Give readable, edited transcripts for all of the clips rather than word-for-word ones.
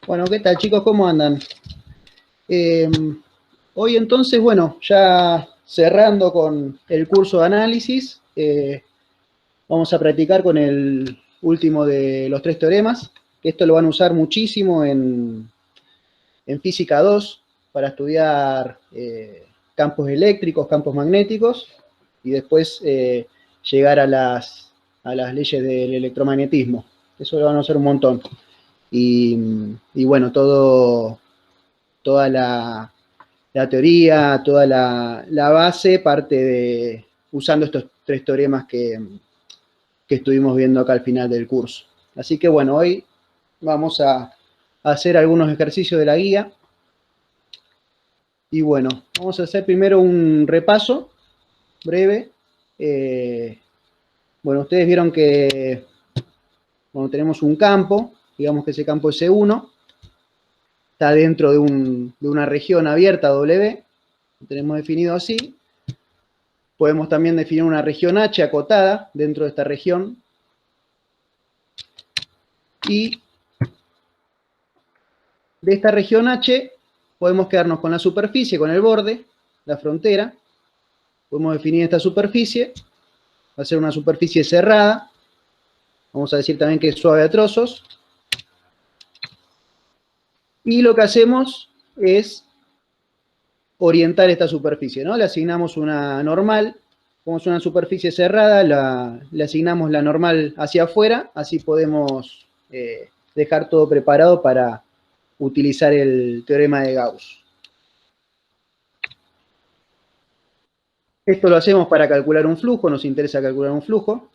Bueno, ¿qué tal, chicos? ¿Cómo andan? Eh, Hoy entonces, bueno, ya cerrando con el curso de análisis, vamos a practicar con el último de los tres teoremas, que esto lo van a usar muchísimo en Física 2 para estudiar campos eléctricos, campos magnéticos, y después llegar a las leyes del electromagnetismo. Eso lo van a usar un montón. Y, y bueno, toda la teoría, toda la base parte de usando estos tres teoremas que estuvimos viendo acá al final del curso. Así que bueno, hoy vamos a hacer algunos ejercicios de la guía. Y bueno, vamos a hacer primero un repaso breve. Bueno, ustedes vieron que bueno, tenemos un campo, digamos que ese campo es E1, está dentro de una región abierta W, lo tenemos definido así. Podemos también definir una región H acotada dentro de esta región. Y de esta región H podemos quedarnos con la superficie, con el borde, la frontera. Podemos definir esta superficie. Va a ser una superficie cerrada. Vamos a decir también que es suave a trozos. Y lo que hacemos es orientar esta superficie, ¿no? Le asignamos una normal. Como es una superficie cerrada, le asignamos la normal hacia afuera, así podemos dejar todo preparado para utilizar el teorema de Gauss. Esto lo hacemos para calcular un flujo, nos interesa calcular un flujo.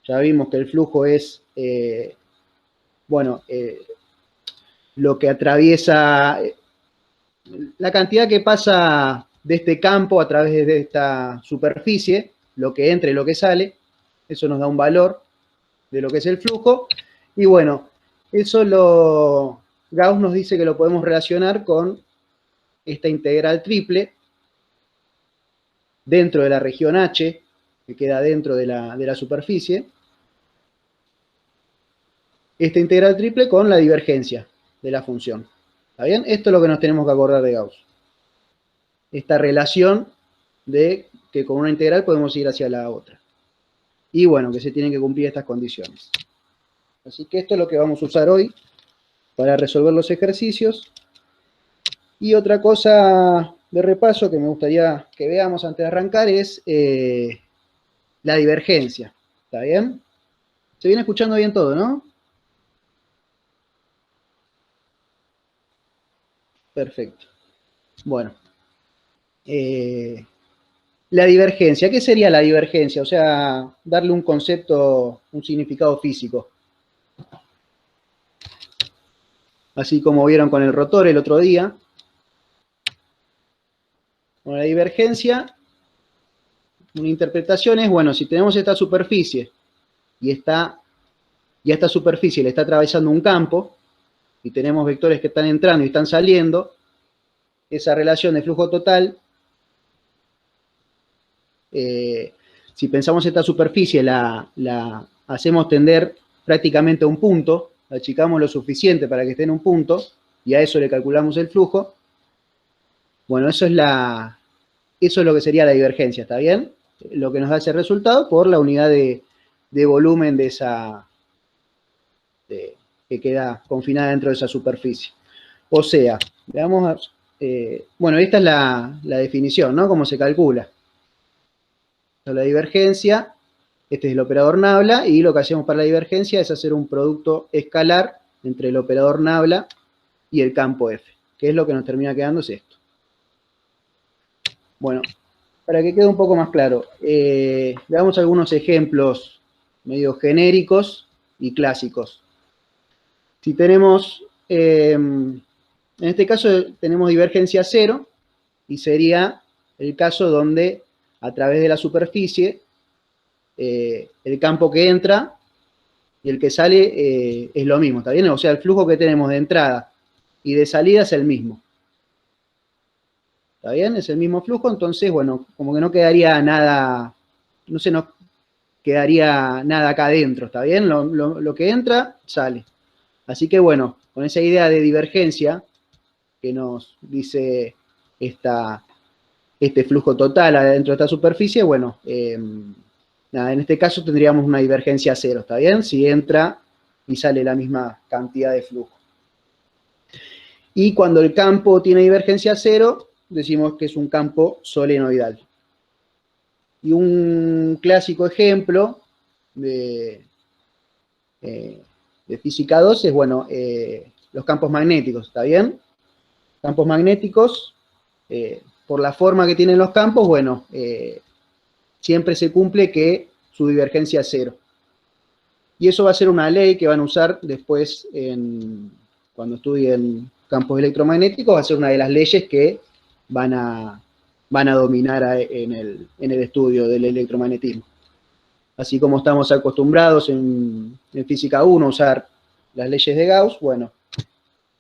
Ya vimos que el flujo es, lo que atraviesa, la cantidad que pasa de este campo a través de esta superficie, lo que entra y lo que sale. Eso nos da un valor de lo que es el flujo. Y bueno, Gauss nos dice que lo podemos relacionar con esta integral triple dentro de la región H, que queda dentro de la superficie. Esta integral triple con la divergencia de la función. ¿Está bien? Esto es lo que nos tenemos que acordar de Gauss. Esta relación de que con una integral podemos ir hacia la otra. Y bueno, que se tienen que cumplir estas condiciones. Así que esto es lo que vamos a usar hoy para resolver los ejercicios. Y otra cosa de repaso que me gustaría que veamos antes de arrancar es la divergencia. ¿Está bien? Se viene escuchando bien todo, ¿no? Perfecto. Bueno. La divergencia. ¿Qué sería la divergencia? O sea, darle un concepto, un significado físico. Así como vieron con el rotor el otro día. Bueno, la divergencia, una interpretación es, bueno, si tenemos esta superficie y a esta superficie le está atravesando un campo y tenemos vectores que están entrando y están saliendo, esa relación de flujo total, si pensamos esta superficie, la hacemos tender prácticamente a un punto, la achicamos lo suficiente para que esté en un punto, y a eso le calculamos el flujo. Bueno, eso es lo que sería la divergencia, ¿está bien? Lo que nos da ese resultado por la unidad de volumen de esa, que queda confinada dentro de esa superficie. O sea, veamos, bueno, esta es la definición, ¿no? Cómo se calcula. La divergencia, este es el operador nabla, y lo que hacemos para la divergencia es hacer un producto escalar entre el operador nabla y el campo F, que es lo que nos termina quedando es esto. Bueno, para que quede un poco más claro, veamos algunos ejemplos medio genéricos y clásicos. Si tenemos, en este caso tenemos divergencia cero, y sería el caso donde a través de la superficie, el campo que entra y el que sale es lo mismo, ¿está bien? O sea, el flujo que tenemos de entrada y de salida es el mismo. ¿Está bien? Es el mismo flujo, entonces, bueno, como que no quedaría nada, no se nos quedaría nada acá adentro, ¿está bien? Lo que entra, sale. Así que bueno, con esa idea de divergencia que nos dice este flujo total adentro de esta superficie, bueno, nada, en este caso tendríamos una divergencia cero, ¿está bien? Si entra y sale la misma cantidad de flujo. Y cuando el campo tiene divergencia cero, decimos que es un campo solenoidal. Y un clásico ejemplo de física 2 es, bueno, los campos magnéticos, ¿está bien? Campos magnéticos, por la forma que tienen los campos, bueno, siempre se cumple que su divergencia es cero. Y eso va a ser una ley que van a usar después cuando estudien campos electromagnéticos, va a ser una de las leyes que van a dominar en el estudio del electromagnetismo. Así como estamos acostumbrados en física 1 a usar las leyes de Gauss, bueno,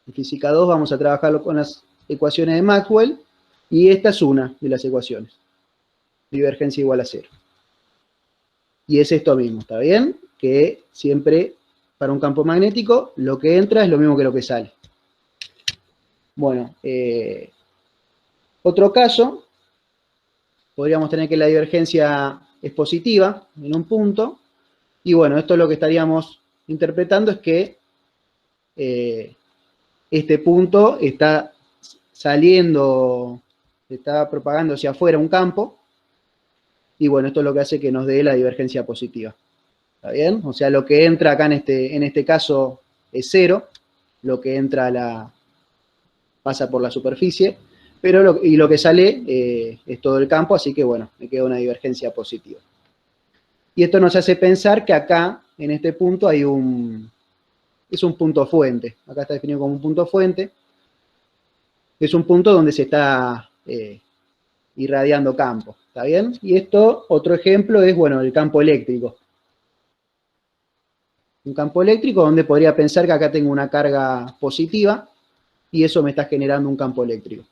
en física 2 vamos a trabajarlo con las ecuaciones de Maxwell, y esta es una de las ecuaciones. Divergencia igual a cero. Y es esto mismo, ¿está bien? Que siempre para un campo magnético lo que entra es lo mismo que lo que sale. Bueno, otro caso, podríamos tener que la divergencia es positiva en un punto, y bueno, esto lo que estaríamos interpretando es que este punto está saliendo, está propagando hacia afuera un campo, y bueno, esto es lo que hace que nos dé la divergencia positiva. ¿Está bien? O sea, lo que entra acá en este caso es cero, lo que entra pasa por la superficie, pero lo que sale es todo el campo, así que bueno, me queda una divergencia positiva. Y esto nos hace pensar que acá, en este punto, es un punto fuente. Acá está definido como un punto fuente. Es un punto donde se está irradiando campo, ¿está bien? Y esto, otro ejemplo es, bueno, el campo eléctrico. Un campo eléctrico donde podría pensar que acá tengo una carga positiva y eso me está generando un campo eléctrico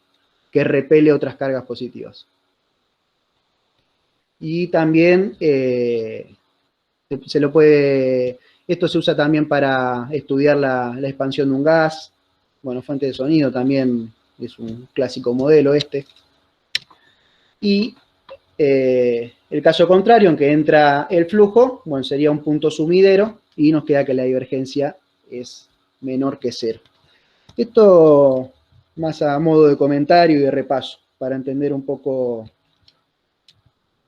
que repele otras cargas positivas. Y también esto se usa también para estudiar la expansión de un gas. Bueno, fuente de sonido también es un clásico modelo este. Y el caso contrario, en que entra el flujo, bueno, sería un punto sumidero y nos queda que la divergencia es menor que cero. Esto más a modo de comentario y de repaso, para entender un poco,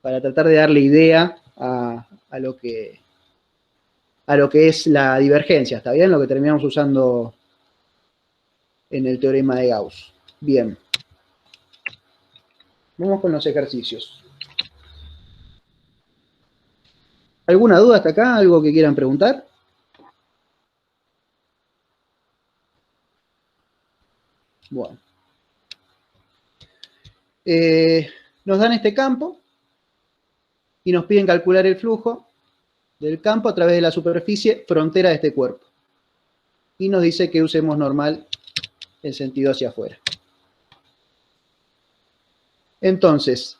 para tratar de darle idea a lo que es la divergencia, ¿está bien? Lo que terminamos usando en el teorema de Gauss. Bien. Vamos con los ejercicios. ¿Alguna duda hasta acá? ¿Algo que quieran preguntar? Bueno. Nos dan este campo y nos piden calcular el flujo del campo a través de la superficie frontera de este cuerpo. Y nos dice que usemos normal en sentido hacia afuera. Entonces,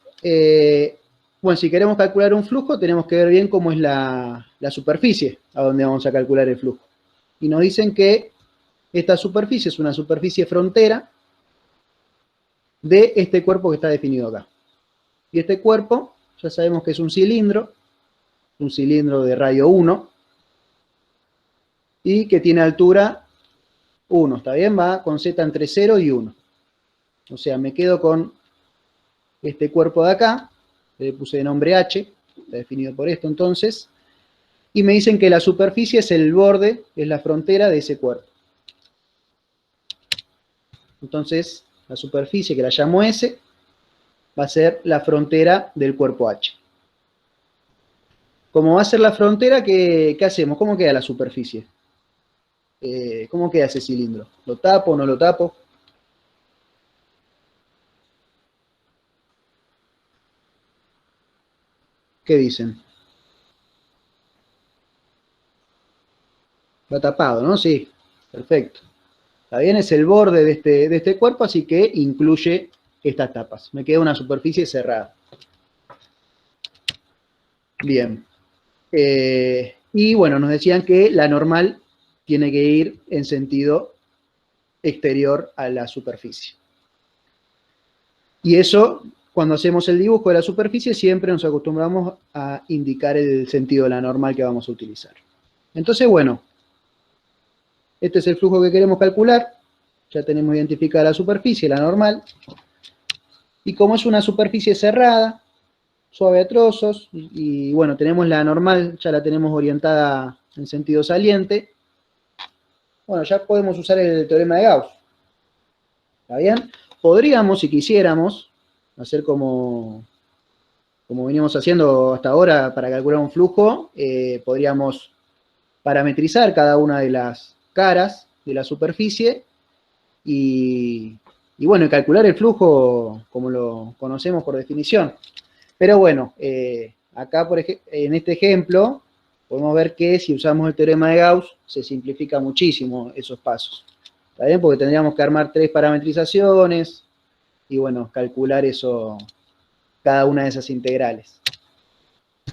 bueno, si queremos calcular un flujo, tenemos que ver bien cómo es la superficie a donde vamos a calcular el flujo. Y nos dicen que esta superficie es una superficie frontera de este cuerpo que está definido acá. Y este cuerpo, ya sabemos que es un cilindro de radio 1, y que tiene altura 1, ¿está bien? Va con z entre 0 y 1. O sea, me quedo con este cuerpo de acá, le puse de nombre H, está definido por esto entonces, y me dicen que la superficie es el borde, es la frontera de ese cuerpo. Entonces, la superficie, que la llamo S, va a ser la frontera del cuerpo H. Como va a ser la frontera, ¿qué hacemos? ¿Cómo queda la superficie? ¿Cómo queda ese cilindro? ¿Lo tapo o no lo tapo? ¿Qué dicen? Va tapado, ¿no? Sí, perfecto. Está bien, es el borde de este cuerpo, así que incluye estas tapas. Me queda una superficie cerrada. Bien. Y bueno, nos decían que la normal tiene que ir en sentido exterior a la superficie. Y eso, cuando hacemos el dibujo de la superficie, siempre nos acostumbramos a indicar el sentido de la normal que vamos a utilizar. Entonces, bueno, este es el flujo que queremos calcular. Ya tenemos identificada la superficie, la normal. Y como es una superficie cerrada, suave a trozos, y bueno, tenemos la normal, ya la tenemos orientada en sentido saliente, bueno, ya podemos usar el teorema de Gauss. ¿Está bien? Podríamos, si quisiéramos, hacer como venimos haciendo hasta ahora para calcular un flujo, podríamos parametrizar cada una de las caras de la superficie y bueno, y calcular el flujo como lo conocemos por definición. Pero bueno, acá en este ejemplo podemos ver que si usamos el teorema de Gauss se simplifica muchísimo esos pasos. ¿Está bien? Porque tendríamos que armar 3 parametrizaciones y bueno, calcular eso, cada una de esas integrales.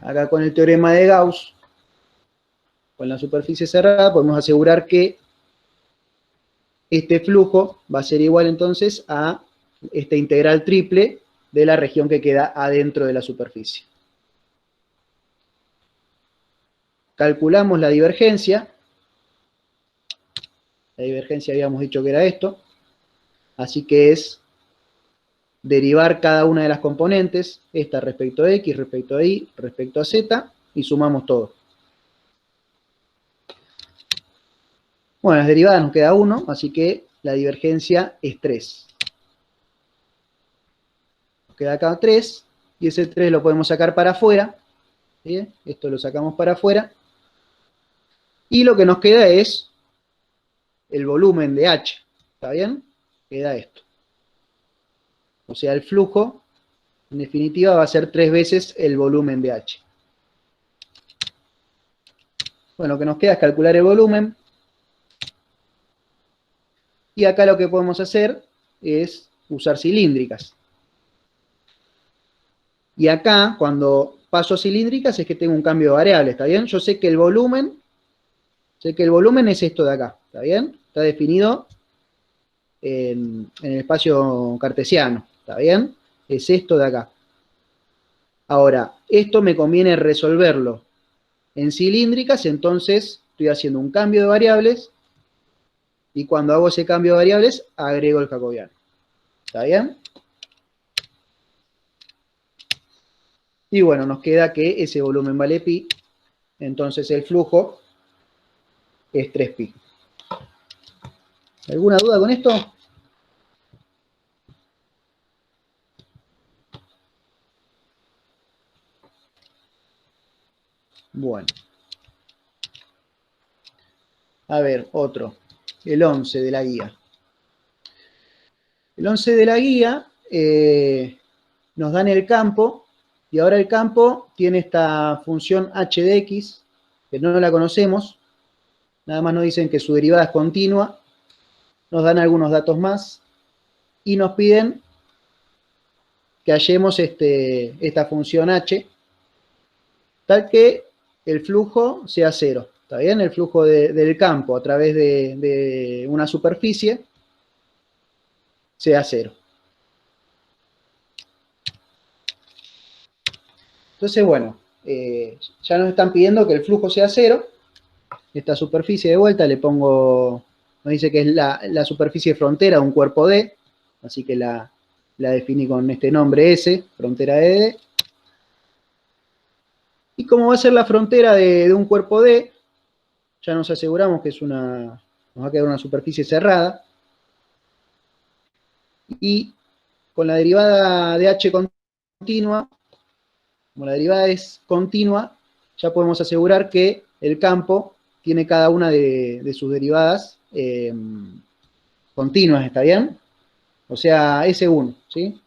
Acá con el teorema de Gauss, con la superficie cerrada, podemos asegurar que este flujo va a ser igual entonces a esta integral triple de la región que queda adentro de la superficie. Calculamos la divergencia. La divergencia habíamos dicho que era esto. Así que es derivar cada una de las componentes, esta respecto a X, respecto a Y, respecto a Z, y sumamos todo. Bueno, las derivadas nos queda 1, así que la divergencia es 3. Nos queda acá 3, y ese 3 lo podemos sacar para afuera. ¿Sí? Esto lo sacamos para afuera. Y lo que nos queda es el volumen de H. ¿Está bien? Queda esto. O sea, el flujo, en definitiva, va a ser 3 veces el volumen de H. Bueno, lo que nos queda es calcular el volumen. Y acá lo que podemos hacer es usar cilíndricas. Y acá, cuando paso a cilíndricas, es que tengo un cambio de variable, ¿está bien? Yo sé que el volumen es esto de acá, ¿está bien? Está definido en el espacio cartesiano, ¿está bien? Es esto de acá. Ahora, esto me conviene resolverlo en cilíndricas, entonces estoy haciendo un cambio de variables, y cuando hago ese cambio de variables, agrego el jacobiano. ¿Está bien? Y bueno, nos queda que ese volumen vale pi, entonces el flujo es 3pi. ¿Alguna duda con esto? Bueno. A ver, otro. El 11 de la guía. El 11 de la guía nos dan el campo, y ahora el campo tiene esta función h de x, que no la conocemos, nada más nos dicen que su derivada es continua, nos dan algunos datos más, y nos piden que hallemos esta función h, tal que el flujo sea 0. ¿Está bien? El flujo del campo a través de una superficie sea 0. Entonces, bueno, ya nos están pidiendo que el flujo sea 0. Esta superficie de vuelta le pongo, nos dice que es la superficie frontera de un cuerpo D, así que la definí con este nombre S, frontera de D. Y como va a ser la frontera de un cuerpo D, ya nos aseguramos que nos va a quedar una superficie cerrada. Y con la derivada de h continua, como la derivada es continua, ya podemos asegurar que el campo tiene cada una de sus derivadas continuas, ¿está bien? O sea, S1, ¿sí?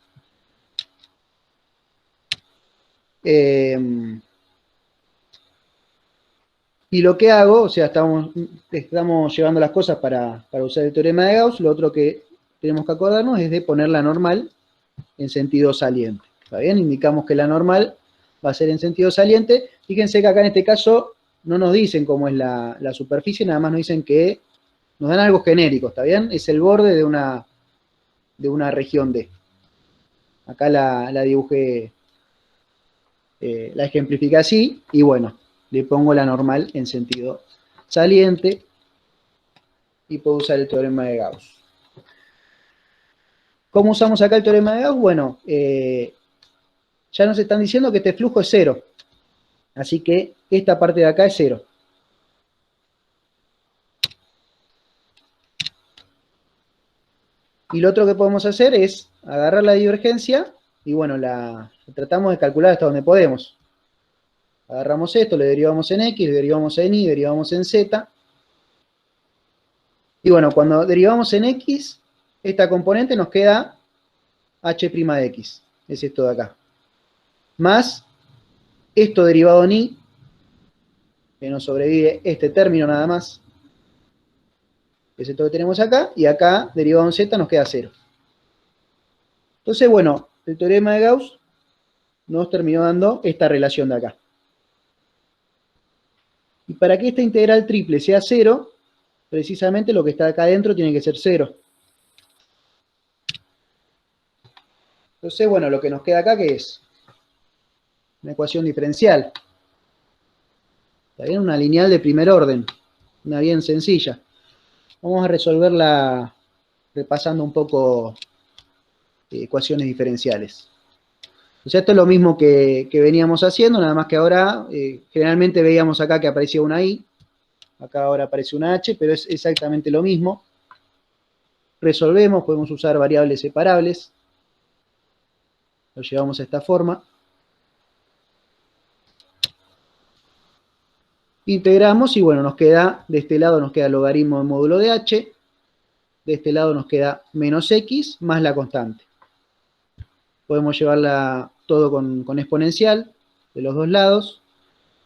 Y lo que hago, o sea, estamos llevando las cosas para usar el teorema de Gauss, lo otro que tenemos que acordarnos es de poner la normal en sentido saliente. ¿Está bien? Indicamos que la normal va a ser en sentido saliente. Fíjense que acá en este caso no nos dicen cómo es la superficie, nada más nos dicen que nos dan algo genérico, ¿está bien? Es el borde de una región D. Acá la dibujé, la ejemplifiqué así, y bueno, le pongo la normal en sentido saliente, y puedo usar el teorema de Gauss. ¿Cómo usamos acá el teorema de Gauss? Bueno, ya nos están diciendo que este flujo es cero, así que esta parte de acá es cero. Y lo otro que podemos hacer es agarrar la divergencia y bueno, tratamos de calcular hasta donde podemos. Agarramos esto, le derivamos en X, le derivamos en Y, derivamos en Z. Y bueno, cuando derivamos en X, esta componente nos queda H' de X, es esto de acá. Más esto derivado en Y, que nos sobrevive este término nada más, que es esto que tenemos acá, y acá derivado en Z nos queda 0. Entonces, bueno, el teorema de Gauss nos terminó dando esta relación de acá. Y para que esta integral triple sea 0, precisamente lo que está acá adentro tiene que ser 0. Entonces, bueno, lo que nos queda acá, ¿qué es? Una ecuación diferencial. Está bien, una lineal de primer orden. Una bien sencilla. Vamos a resolverla repasando un poco ecuaciones diferenciales. O sea, esto es lo mismo que veníamos haciendo, nada más que ahora, generalmente veíamos acá que aparecía una I, acá ahora aparece una H, pero es exactamente lo mismo. Resolvemos, podemos usar variables separables. Lo llevamos a esta forma. Integramos y bueno, nos queda, de este lado nos queda logaritmo de módulo de H, de este lado nos queda menos X más la constante. Podemos llevarla todo con exponencial de los dos lados,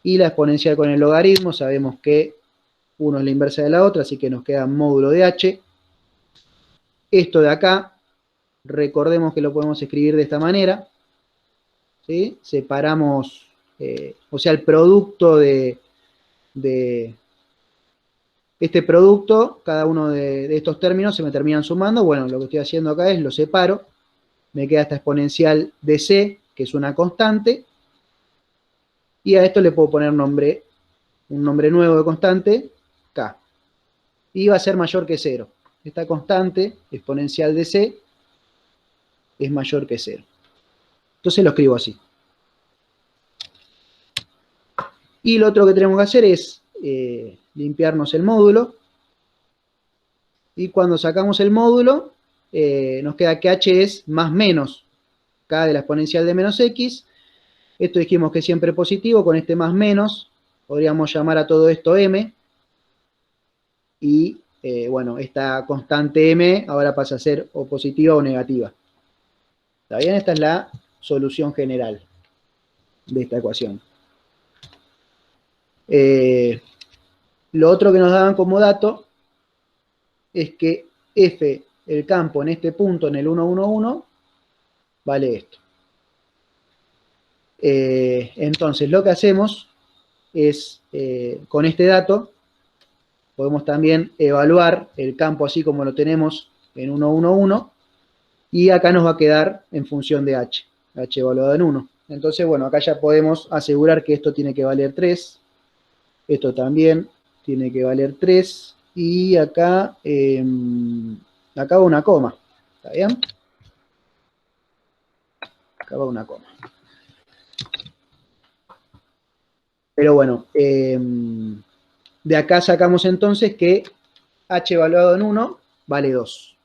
y la exponencial con el logaritmo, sabemos que uno es la inversa de la otra, así que nos queda módulo de H. Esto de acá, recordemos que lo podemos escribir de esta manera, ¿sí? Separamos, o sea, el producto de este producto, cada uno de estos términos se me terminan sumando. Bueno, lo que estoy haciendo acá es lo separo, me queda esta exponencial de C, que es una constante, y a esto le puedo poner un nombre nuevo de constante, K, y va a ser mayor que 0. Esta constante exponencial de C es mayor que 0. Entonces lo escribo así. Y lo otro que tenemos que hacer es limpiarnos el módulo. Y cuando sacamos el módulo, nos queda que H es más menos K de la exponencial de menos X. Esto dijimos que es siempre positivo, con este más menos podríamos llamar a todo esto M. Y bueno, esta constante M ahora pasa a ser o positiva o negativa. ¿Está bien? Esta es la solución general de esta ecuación. Lo otro que nos daban como dato es que F, el campo en este punto, en el 1, 1, 1, vale esto. Entonces, lo que hacemos es, con este dato, podemos también evaluar el campo así como lo tenemos en 1, 1, 1, y acá nos va a quedar en función de H evaluado en 1. Entonces, bueno, acá ya podemos asegurar que esto tiene que valer 3, esto también tiene que valer 3, y acá, acá va una coma, ¿está bien? Acá va una coma. Pero bueno, de acá sacamos entonces que H evaluado en 1 vale 2.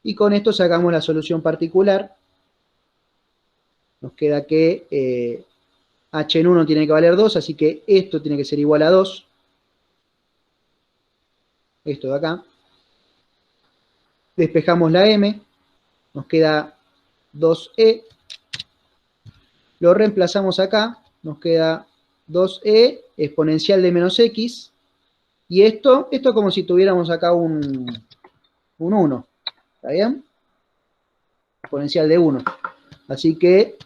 Y con esto sacamos la solución particular. Nos queda que H en 1 tiene que valer 2, así que esto tiene que ser igual a 2. Esto de acá. Despejamos la M, nos queda 2E. Lo reemplazamos acá, nos queda 2E exponencial de menos X. Y esto es como si tuviéramos acá un 1. ¿Está bien? Exponencial de 1. Así que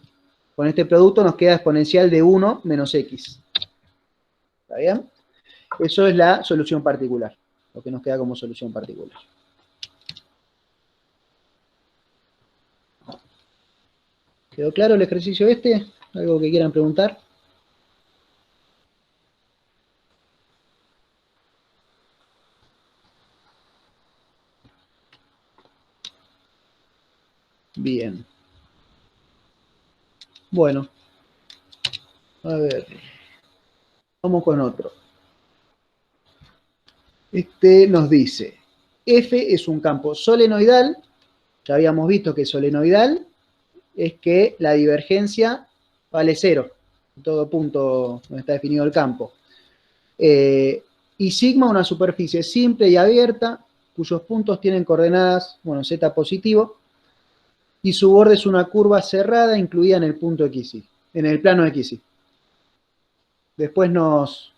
con este producto nos queda exponencial de 1 menos X. ¿Está bien? Eso es la solución particular, lo que nos queda como solución particular. ¿Quedó claro el ejercicio este? ¿Algo que quieran preguntar? Bien. Bueno, a ver, vamos con otro. Este nos dice, F es un campo solenoidal, ya habíamos visto que solenoidal es que la divergencia vale 0, en todo punto donde está definido el campo. Y sigma una superficie simple y abierta, cuyos puntos tienen coordenadas, bueno, z positivo, y su borde es una curva cerrada incluida en el punto XY, en el plano XY. Después nos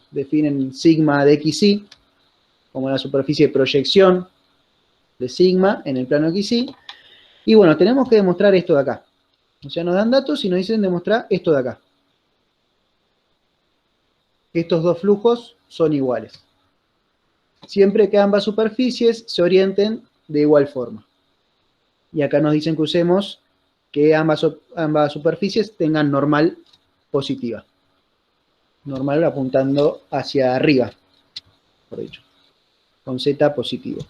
definen sigma de XY como la superficie de proyección de sigma en el plano XY. Y bueno, tenemos que demostrar esto de acá. O sea, nos dan datos y nos dicen demostrar esto de acá. Estos dos flujos son iguales. Siempre que ambas superficies se orienten de igual forma. Y acá nos dicen que usemos que ambas superficies tengan normal positiva. Normal apuntando hacia arriba, por dicho, con z positivo.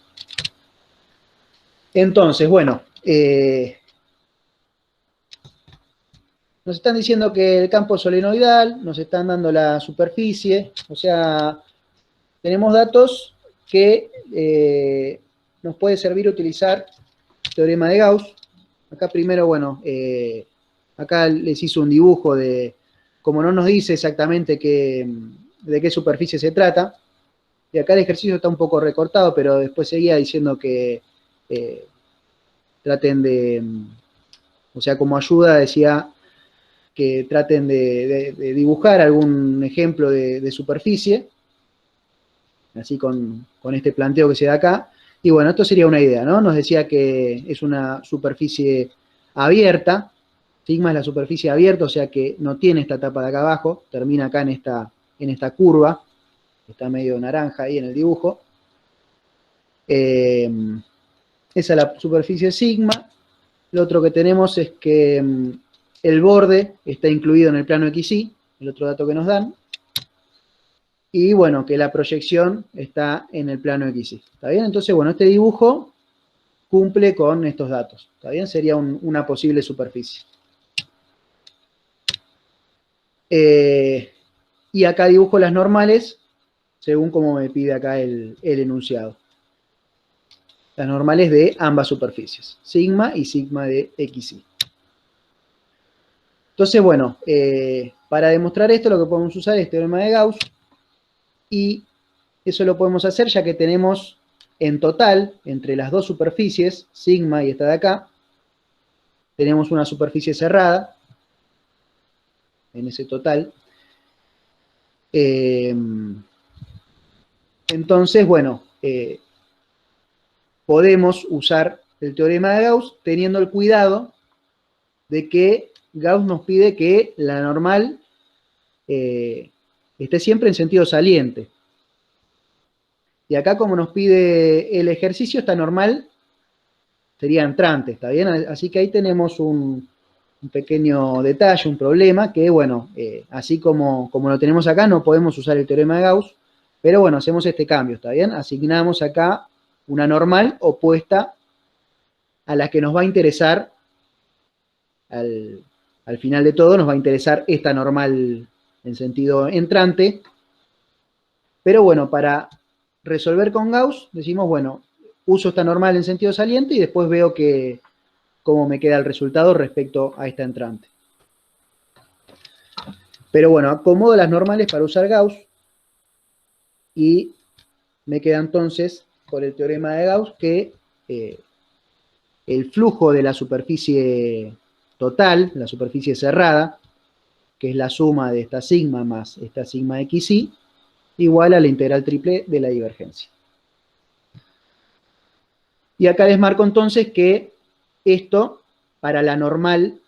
Entonces, bueno, nos están diciendo que el campo es solenoidal, nos están dando la superficie, o sea, tenemos datos que nos puede servir utilizar el teorema de Gauss. Acá primero, bueno, acá les hice un dibujo de, como no nos dice exactamente de qué superficie se trata, y acá el ejercicio está un poco recortado, pero después seguía diciendo que traten de, o sea, como ayuda decía que traten de dibujar algún ejemplo de superficie, así con este planteo que se da acá. Y bueno, esto sería una idea, ¿no? Nos decía que es una superficie abierta, sigma es la superficie abierta, o sea que no tiene esta tapa de acá abajo, termina acá en esta curva, está medio naranja ahí en el dibujo. Esa es la superficie sigma. Lo otro que tenemos es que el borde está incluido en el plano XY, el otro dato que nos dan. Y bueno, que la proyección está en el plano XY. ¿Está bien? Entonces, bueno, este dibujo cumple con estos datos. ¿Está bien? Sería una posible superficie. Y acá dibujo las normales según como me pide acá el enunciado. Las normales de ambas superficies, sigma y sigma de XY. Entonces, bueno, para demostrar esto lo que podemos usar es el teorema de Gauss, y eso lo podemos hacer ya que tenemos en total, entre las dos superficies, sigma y esta de acá, tenemos una superficie cerrada, en ese total. Entonces, bueno, podemos usar el teorema de Gauss teniendo el cuidado de que Gauss nos pide que la normal esté siempre en sentido saliente. Y acá, como nos pide el ejercicio, esta normal sería entrante, ¿está bien? Así que ahí tenemos un pequeño detalle, un problema, que bueno, así como lo tenemos acá, no podemos usar el teorema de Gauss, pero bueno, hacemos este cambio, ¿está bien? Asignamos acá una normal opuesta a la que nos va a interesar, al final de todo, nos va a interesar esta normal en sentido entrante. Pero bueno, para resolver con Gauss, decimos, bueno, uso esta normal en sentido saliente y después veo cómo me queda el resultado respecto a esta entrante. Pero bueno, acomodo las normales para usar Gauss y me queda entonces, por el teorema de Gauss, que el flujo de la superficie total, la superficie cerrada, que es la suma de esta sigma más esta sigma XY, igual a la integral triple de la divergencia. Y acá les marco entonces que esto, para la normal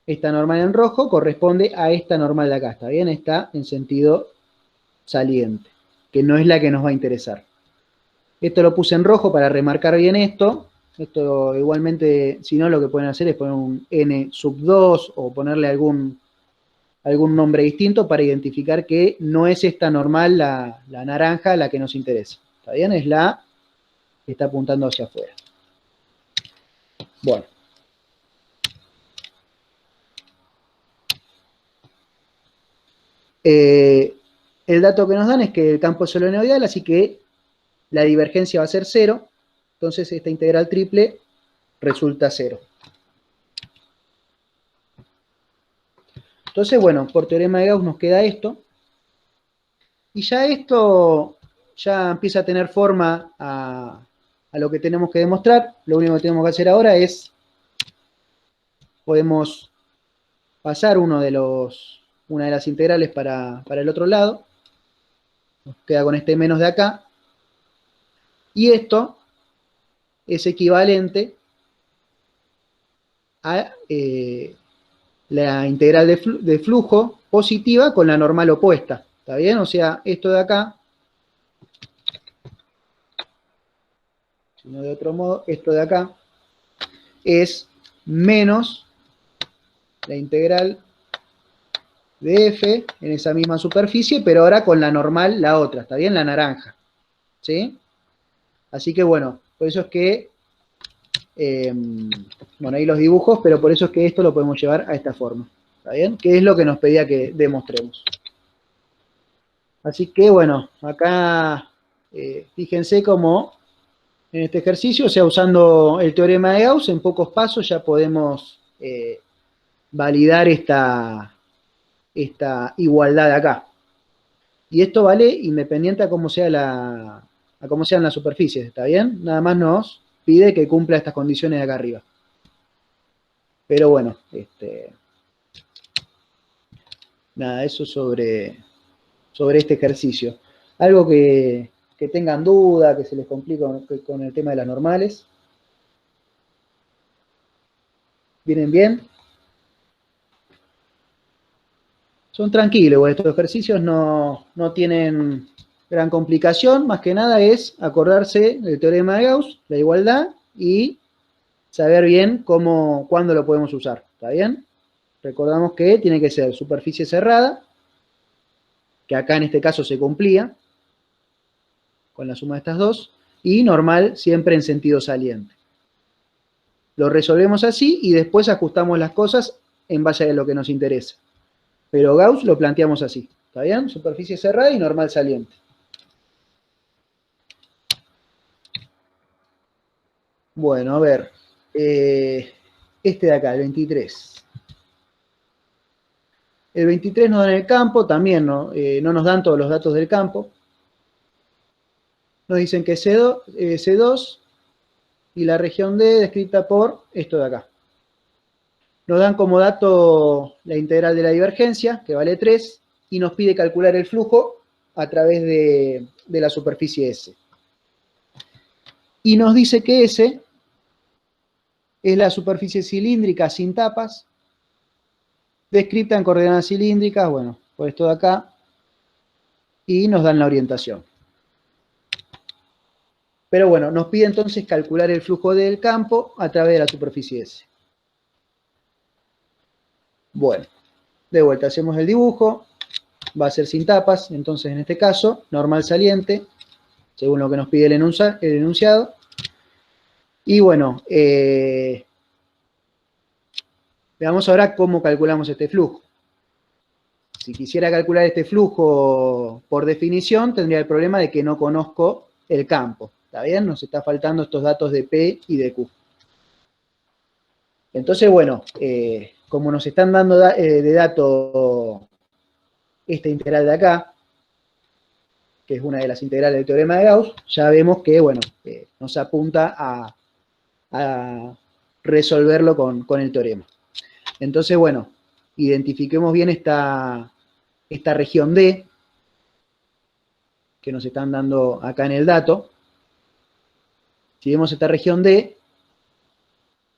esta normal en rojo corresponde a esta normal de acá, ¿está bien? Está en sentido saliente, que no es la que nos va a interesar. Esto lo puse en rojo para remarcar bien esto. Esto igualmente, si no, lo que pueden hacer es poner un n sub 2 o ponerle algún nombre distinto para identificar que no es esta normal, la naranja, la que nos interesa. ¿Está bien? Es la que está apuntando hacia afuera. Bueno. El dato que nos dan es que el campo es solenoidal, así que la divergencia va a ser 0. Entonces esta integral triple resulta 0. Entonces, bueno, por teorema de Gauss nos queda esto. Y ya esto ya empieza a tener forma a lo que tenemos que demostrar. Lo único que tenemos que hacer ahora es, podemos pasar una de las integrales para el otro lado. Nos queda con este menos de acá. Y esto es equivalente a la integral de flujo positiva con la normal opuesta. ¿Está bien? O sea, esto de acá, si no de otro modo, esto de acá es menos la integral de f en esa misma superficie, pero ahora con la normal, la otra, ¿está bien? La naranja. ¿Sí? Así que bueno, por eso es que, bueno, ahí los dibujos, pero por eso es que esto lo podemos llevar a esta forma. ¿Está bien? Que es lo que nos pedía que demostremos. Así que bueno, acá fíjense cómo en este ejercicio, o sea, usando el teorema de Gauss, en pocos pasos ya podemos validar esta igualdad de acá. Y esto vale independiente a cómo sean las superficies, ¿está bien? Nada más nos pide que cumpla estas condiciones de acá arriba. Pero bueno, nada, eso sobre este ejercicio. Algo que tengan duda, que se les complique con el tema de las normales. ¿Vienen bien? Son tranquilos, estos ejercicios no tienen gran complicación, más que nada es acordarse del teorema de Gauss, la igualdad, y saber bien cuándo lo podemos usar, ¿está bien? Recordamos que tiene que ser superficie cerrada, que acá en este caso se cumplía, con la suma de estas dos, y normal siempre en sentido saliente. Lo resolvemos así y después ajustamos las cosas en base a lo que nos interesa. Pero Gauss lo planteamos así, ¿está bien? Superficie cerrada y normal saliente. Bueno, a ver, este de acá, el 23. El 23 nos dan el campo, también no nos dan todos los datos del campo. Nos dicen que es C2 y la región D descrita por esto de acá. Nos dan como dato la integral de la divergencia, que vale 3, y nos pide calcular el flujo a través de la superficie S. Y nos dice que S es la superficie cilíndrica sin tapas, descrita en coordenadas cilíndricas, bueno, por esto de acá, y nos dan la orientación. Pero bueno, nos pide entonces calcular el flujo del campo a través de la superficie S. Bueno, de vuelta hacemos el dibujo, va a ser sin tapas, entonces en este caso, normal saliente, según lo que nos pide el enunciado. Y bueno, veamos ahora cómo calculamos este flujo. Si quisiera calcular este flujo por definición, tendría el problema de que no conozco el campo. ¿Está bien? Nos está faltando estos datos de P y de Q. Entonces, bueno, como nos están dando de dato esta integral de acá, que es una de las integrales del teorema de Gauss, ya vemos que, bueno, nos apunta a resolverlo con el teorema. Entonces, bueno, identifiquemos bien esta región D, que nos están dando acá en el dato. Si vemos esta región D,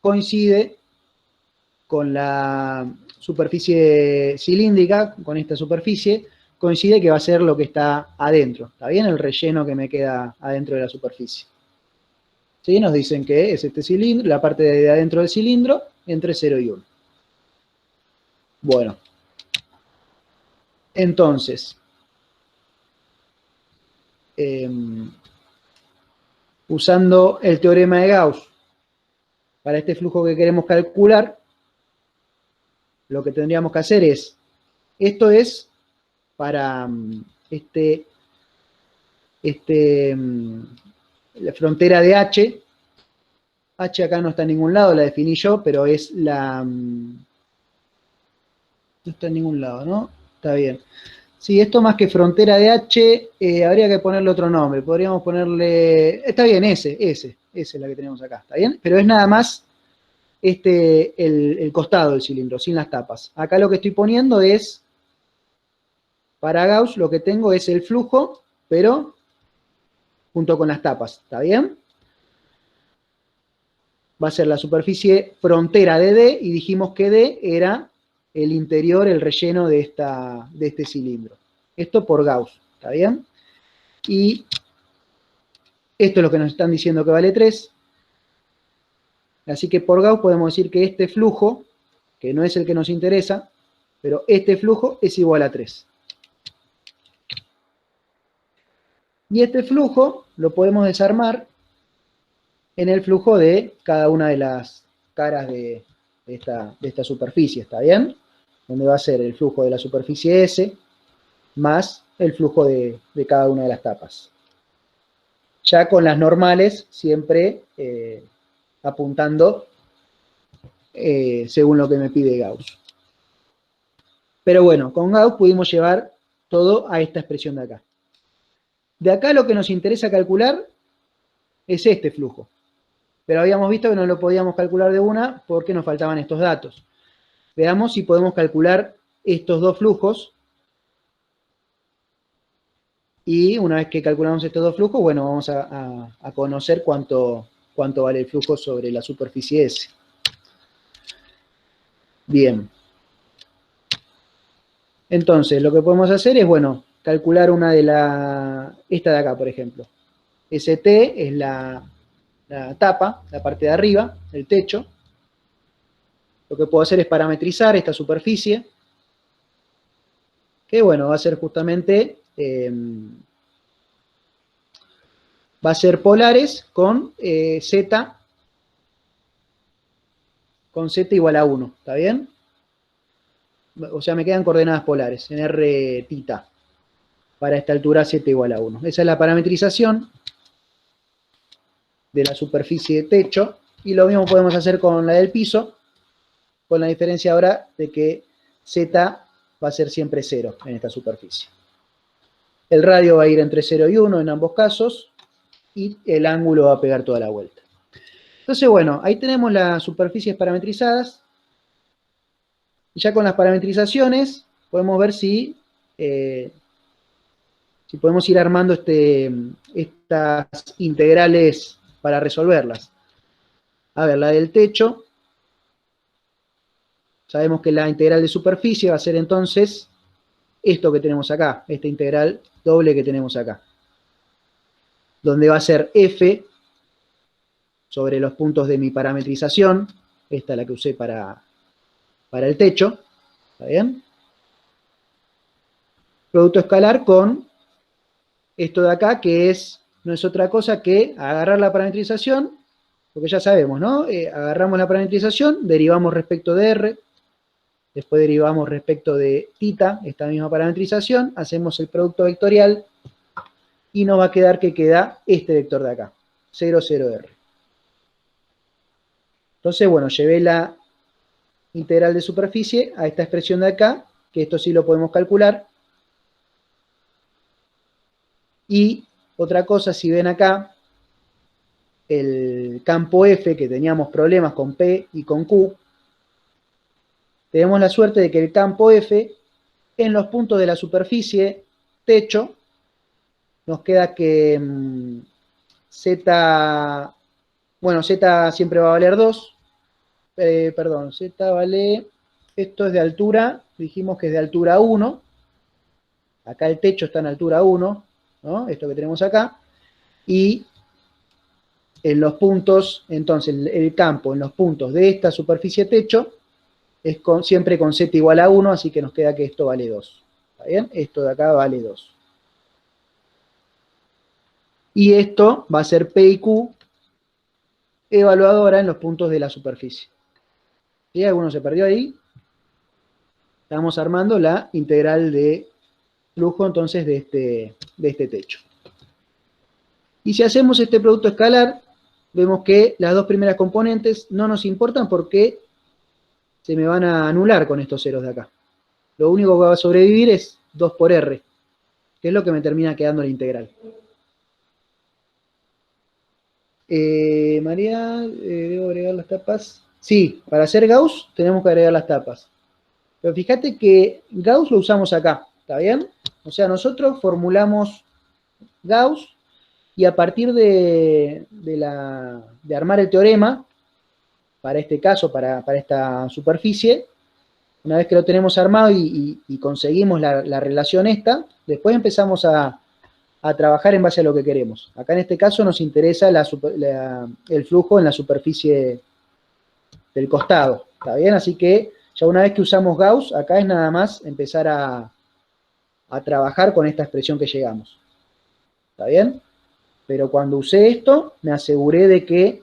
coincide con la superficie cilíndrica, con esta superficie, coincide que va a ser lo que está adentro. ¿Está bien? El relleno que me queda adentro de la superficie. ¿Sí? Nos dicen que es este cilindro, la parte de adentro del cilindro, entre 0 y 1. Bueno. Entonces, usando el teorema de Gauss, para este flujo que queremos calcular, lo que tendríamos que hacer es, esto es para la frontera de H. H acá no está en ningún lado, la definí yo, pero es la... no está en ningún lado, ¿no? Está bien. Sí, esto más que frontera de H, habría que ponerle otro nombre. Podríamos ponerle... Está bien, S es la que tenemos acá, ¿está bien? Pero es nada más el costado del cilindro, sin las tapas. Acá lo que estoy poniendo es, para Gauss, lo que tengo es el flujo, pero junto con las tapas, ¿está bien? Va a ser la superficie frontera de D, y dijimos que D era el interior, el relleno de este cilindro. Esto por Gauss, ¿está bien? Y esto es lo que nos están diciendo que vale 3. Así que por Gauss podemos decir que este flujo, que no es el que nos interesa, pero este flujo es igual a 3. Y este flujo lo podemos desarmar en el flujo de cada una de las caras de esta superficie, ¿está bien? Donde va a ser el flujo de la superficie S más el flujo de cada una de las tapas. Ya con las normales, siempre apuntando según lo que me pide Gauss. Pero bueno, con Gauss pudimos llevar todo a esta expresión de acá. De acá lo que nos interesa calcular es este flujo. Pero habíamos visto que no lo podíamos calcular de una porque nos faltaban estos datos. Veamos si podemos calcular estos dos flujos. Y una vez que calculamos estos dos flujos, bueno, vamos a conocer cuánto vale el flujo sobre la superficie S. Bien. Entonces, lo que podemos hacer es, bueno, calcular una de esta de acá, por ejemplo. ST es la tapa, la parte de arriba, el techo. Lo que puedo hacer es parametrizar esta superficie, que bueno, va a ser justamente, va a ser polares con Z igual a 1, ¿está bien? O sea, me quedan coordenadas polares, en R tita, para esta altura Z igual a 1. Esa es la parametrización de la superficie de techo, y lo mismo podemos hacer con la del piso, con la diferencia ahora de que Z va a ser siempre 0 en esta superficie. El radio va a ir entre 0 y 1 en ambos casos, y el ángulo va a pegar toda la vuelta. Entonces, bueno, ahí tenemos las superficies parametrizadas. Y ya con las parametrizaciones podemos ver si podemos ir armando estas integrales para resolverlas. A ver, la del techo, sabemos que la integral de superficie va a ser entonces esto que tenemos acá, esta integral doble que tenemos acá, donde va a ser f sobre los puntos de mi parametrización, esta es la que usé para el techo, ¿está bien? Producto escalar con esto de acá, que no es otra cosa que agarrar la parametrización, porque ya sabemos, ¿no? Agarramos la parametrización, derivamos respecto de R, después derivamos respecto de tita, esta misma parametrización, hacemos el producto vectorial, y nos va a quedar que queda este vector de acá, 0, 0, R. Entonces, bueno, llevé la integral de superficie a esta expresión de acá, que esto sí lo podemos calcular. Y otra cosa, si ven acá, el campo F, que teníamos problemas con P y con Q, tenemos la suerte de que el campo F, en los puntos de la superficie techo, nos queda que Z, bueno, Z siempre va a valer 2, perdón, Z vale, esto es de altura, dijimos que es de altura 1, acá el techo está en altura 1, ¿no? Esto que tenemos acá, y en los puntos, entonces el campo en los puntos de esta superficie techo es siempre con Z igual a 1, así que nos queda que esto vale 2. ¿Está bien? Esto de acá vale 2. Y esto va a ser P y Q evaluadora en los puntos de la superficie. ¿Sí? ¿Alguno se perdió ahí? Estamos armando la integral de flujo entonces de este techo. Y si hacemos este producto escalar, vemos que las dos primeras componentes no nos importan porque se me van a anular con estos ceros de acá. Lo único que va a sobrevivir es 2 por R, que es lo que me termina quedando la integral. María, ¿debo agregar las tapas? Sí, para hacer Gauss tenemos que agregar las tapas. Pero fíjate que Gauss lo usamos acá, ¿está bien? O sea, nosotros formulamos Gauss y a partir de armar el teorema, para este caso, para esta superficie, una vez que lo tenemos armado y conseguimos la relación esta, después empezamos a trabajar en base a lo que queremos. Acá en este caso nos interesa el flujo en la superficie del costado, ¿está bien? Así que ya una vez que usamos Gauss, acá es nada más empezar a trabajar con esta expresión que llegamos. ¿Está bien? Pero cuando usé esto, me aseguré de que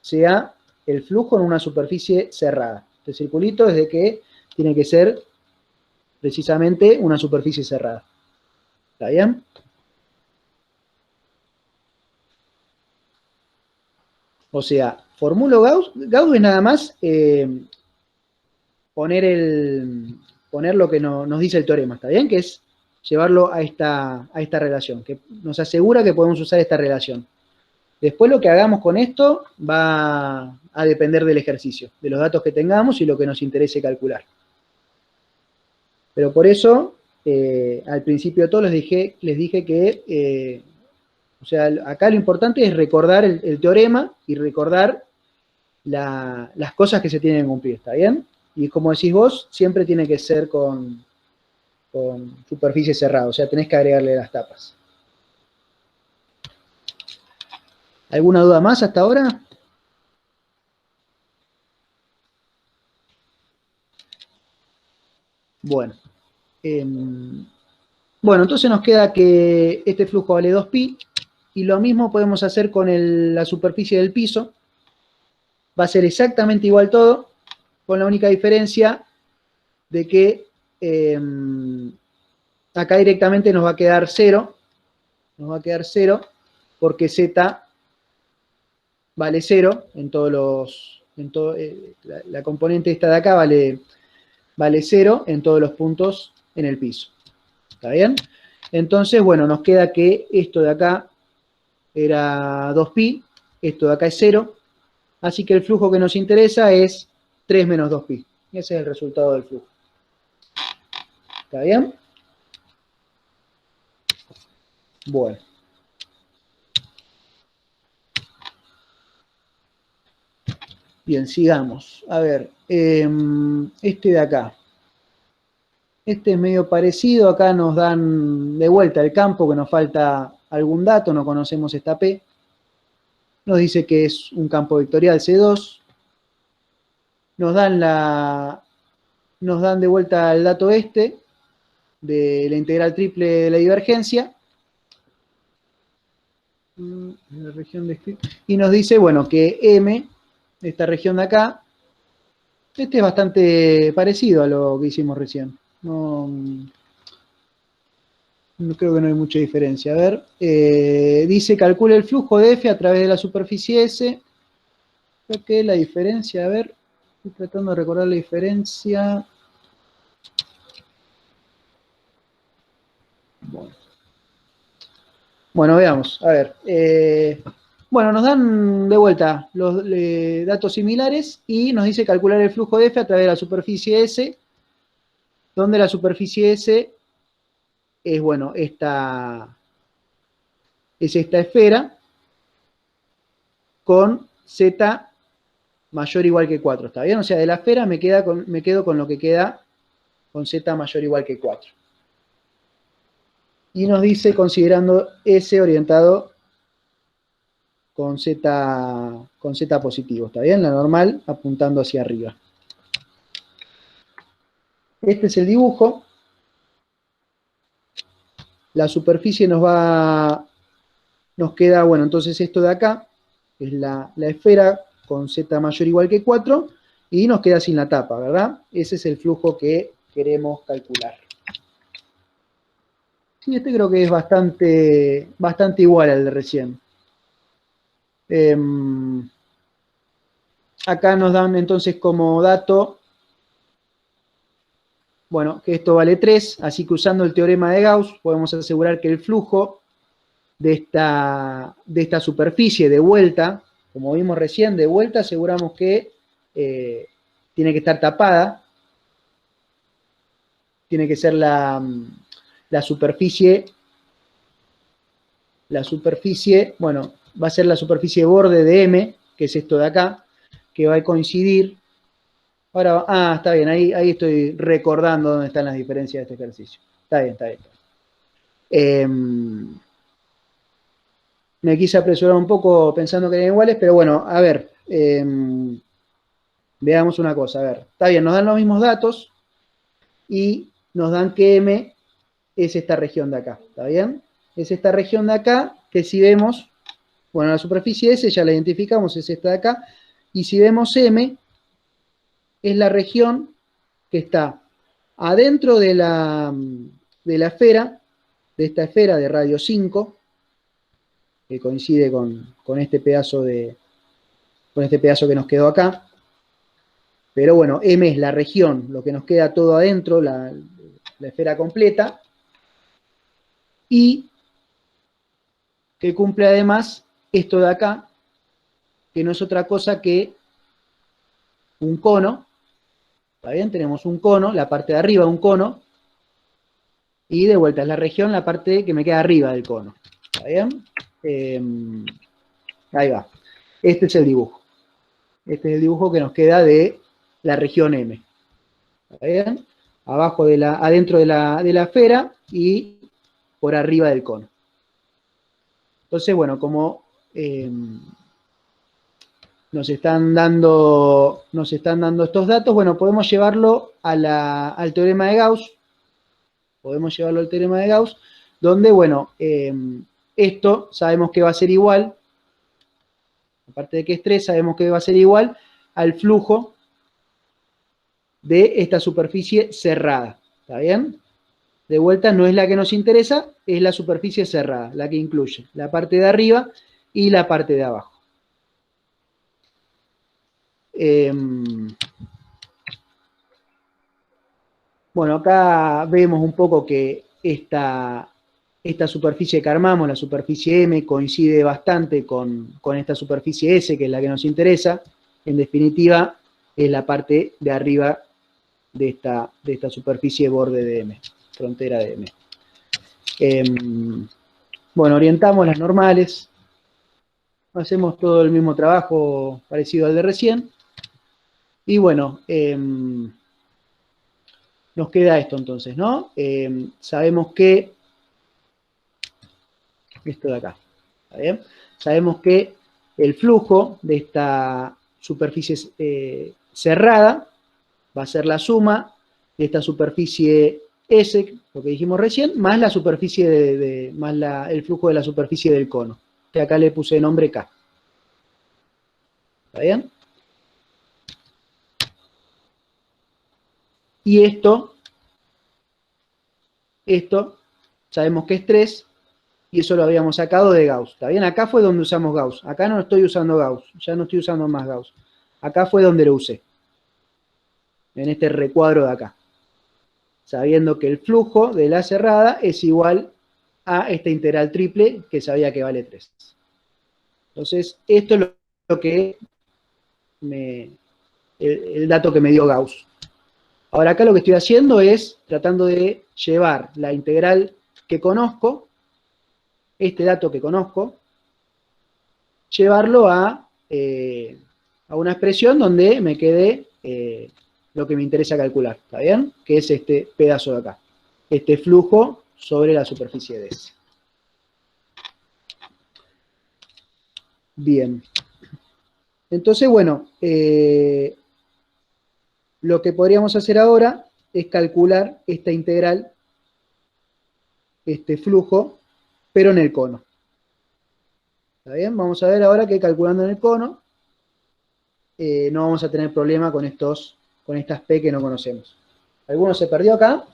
sea el flujo en una superficie cerrada. Este circulito es de que tiene que ser precisamente una superficie cerrada. ¿Está bien? O sea, formulo Gauss. Gauss es nada más poner lo que nos dice el teorema, ¿está bien? Que es llevarlo a esta relación, que nos asegura que podemos usar esta relación. Después lo que hagamos con esto va a depender del ejercicio, de los datos que tengamos y lo que nos interese calcular. Pero por eso, al principio de todo les dije que, o sea, acá lo importante es recordar el teorema y recordar las cosas que se tienen que cumplir, ¿está bien? Y como decís vos, siempre tiene que ser con superficie cerrada, o sea, tenés que agregarle las tapas. ¿Alguna duda más hasta ahora? Bueno. Bueno, entonces nos queda que este flujo vale 2pi, y lo mismo podemos hacer con la superficie del piso. Va a ser exactamente igual todo, con la única diferencia de que acá directamente nos va a quedar 0, porque z vale 0 en todos los, la componente esta de acá vale 0 en todos los puntos en el piso. ¿Está bien? Entonces, bueno, nos queda que esto de acá era 2pi, esto de acá es 0, así que el flujo que nos interesa es 3 menos 2pi. Ese es el resultado del flujo. ¿Está bien? Bueno. Bien, sigamos. A ver, este de acá. Este es medio parecido, acá nos dan de vuelta el campo, que nos falta algún dato, no conocemos esta P. Nos dice que es un campo vectorial C2. Nos dan de vuelta el dato este, de la integral triple de la divergencia. La región de y nos dice, bueno, que M, esta región de acá, este es bastante parecido a lo que hicimos recién. No creo que no hay mucha diferencia. A ver, dice calcula el flujo de F a través de la superficie S. Creo que la diferencia, a ver, estoy tratando de recordar la diferencia. Bueno, veamos, a ver. Bueno, nos dan de vuelta los datos similares y nos dice calcular el flujo de F a través de la superficie S, donde la superficie S es, bueno, esta esfera con Z mayor o igual que 4, ¿está bien? O sea, de la esfera me quedo con lo que queda con z mayor o igual que 4. Y nos dice considerando S orientado con z positivo, ¿está bien? La normal apuntando hacia arriba. Este es el dibujo. La superficie nos queda, bueno, entonces esto de acá es la esfera con z mayor o igual que 4 y nos queda sin la tapa, ¿verdad? Ese es el flujo que queremos calcular. Sí, este creo que es bastante igual al de recién. Acá nos dan entonces como dato, bueno, que esto vale 3, así que usando el teorema de Gauss podemos asegurar que el flujo de esta superficie de vuelta, como vimos recién, de vuelta aseguramos que tiene que estar tapada, tiene que ser la superficie, bueno, va a ser la superficie borde de M, que es esto de acá, que va a coincidir. Ahora, está bien, ahí estoy recordando dónde están las diferencias de este ejercicio. Está bien, está bien. Me quise apresurar un poco pensando que eran iguales, pero bueno, a ver, veamos una cosa, a ver, está bien, nos dan los mismos datos y nos dan que M es esta región de acá, ¿está bien? Es esta región de acá que si vemos, bueno, la superficie S ya la identificamos, es esta de acá, y si vemos M, es la región que está adentro de la esfera, de esta esfera de radio 5, que coincide con este pedazo que nos quedó acá. Pero bueno, M es la región, lo que nos queda todo adentro, la esfera completa, y que cumple además esto de acá, que no es otra cosa que un cono. ¿Está bien? Tenemos un cono, la parte de arriba un cono, y de vuelta es la región, la parte que me queda arriba del cono. ¿Está bien? Ahí va. Este es el dibujo. Este es el dibujo que nos queda de la región M. ¿Está bien? Adentro de la esfera y por arriba del cono. Entonces, bueno, como nos están dando estos datos, bueno, podemos llevarlo al teorema de Gauss. Podemos llevarlo al teorema de Gauss, donde, bueno, esto sabemos que va a ser igual, aparte de que es 3, sabemos que va a ser igual al flujo de esta superficie cerrada. ¿Está bien? De vuelta, no es la que nos interesa, es la superficie cerrada, la que incluye la parte de arriba y la parte de abajo. Bueno, acá vemos un poco que esta superficie que armamos, la superficie M, coincide bastante con esta superficie S, que es la que nos interesa. En definitiva, es la parte de arriba de esta superficie borde de M, frontera de M. Bueno, orientamos las normales. Hacemos todo el mismo trabajo parecido al de recién. Y bueno, nos queda esto entonces, ¿no? Sabemos que esto de acá, ¿está bien? Sabemos que el flujo de esta superficie cerrada va a ser la suma de esta superficie S, lo que dijimos recién, más la superficie el flujo de la superficie del cono, que acá le puse nombre K. ¿Está bien? Y esto sabemos que es 3, y eso lo habíamos sacado de Gauss. ¿Está bien? Acá fue donde usamos Gauss. Acá no estoy usando Gauss, ya no estoy usando más Gauss. Acá fue donde lo usé, en este recuadro de acá. Sabiendo que el flujo de la cerrada es igual a esta integral triple que sabía que vale 3. Entonces, esto es lo que el dato que me dio Gauss. Ahora acá lo que estoy haciendo es tratando de llevar la integral que conozco, este dato que conozco, llevarlo a a una expresión donde me quede lo que me interesa calcular, ¿está bien? Que es este pedazo de acá, este flujo sobre la superficie de S. Bien. Entonces, bueno, lo que podríamos hacer ahora es calcular esta integral, este flujo, pero en el cono. ¿Está bien? Vamos a ver ahora que calculando en el cono, no vamos a tener problema con estas P que no conocemos. ¿Alguno se perdió acá?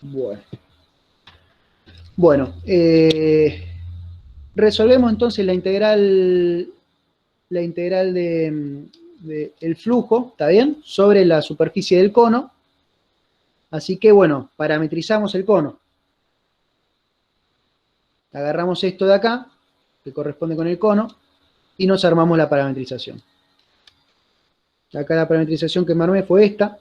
Bueno. Bueno, resolvemos entonces la integral de el flujo, ¿está bien? Sobre la superficie del cono. Así que, bueno, parametrizamos el cono. Agarramos esto de acá, que corresponde con el cono, y nos armamos la parametrización. Acá la parametrización que me armé fue esta.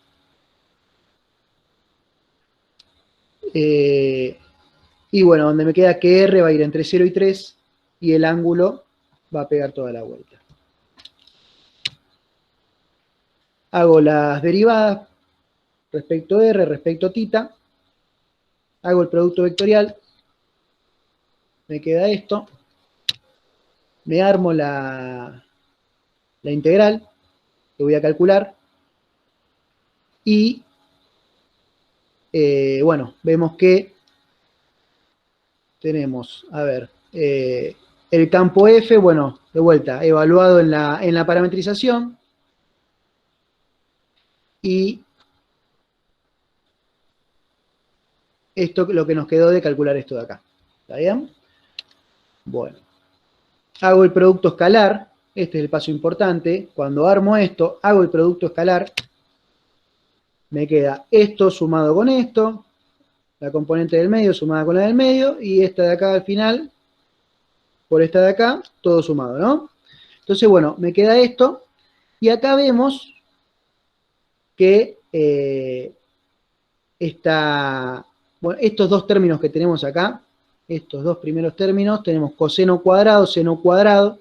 Y bueno, donde me queda que R va a ir entre 0 y 3, y el ángulo va a pegar toda la vuelta. Hago las derivadas respecto a R, respecto a θ, hago el producto vectorial, me queda esto, me armo la integral que voy a calcular, y bueno, vemos que tenemos, a ver, el campo F, bueno, de vuelta, evaluado en la parametrización, y esto lo que nos quedó de calcular esto de acá. ¿Está bien? Bueno. Hago el producto escalar, este es el paso importante. Cuando armo esto, hago el producto escalar, me queda esto sumado con esto, la componente del medio sumada con la del medio, y esta de acá al final, por esta de acá, todo sumado, ¿no? Entonces, bueno, me queda esto, y acá vemos que bueno, estos dos términos que tenemos acá, estos dos primeros términos, tenemos coseno cuadrado, seno cuadrado,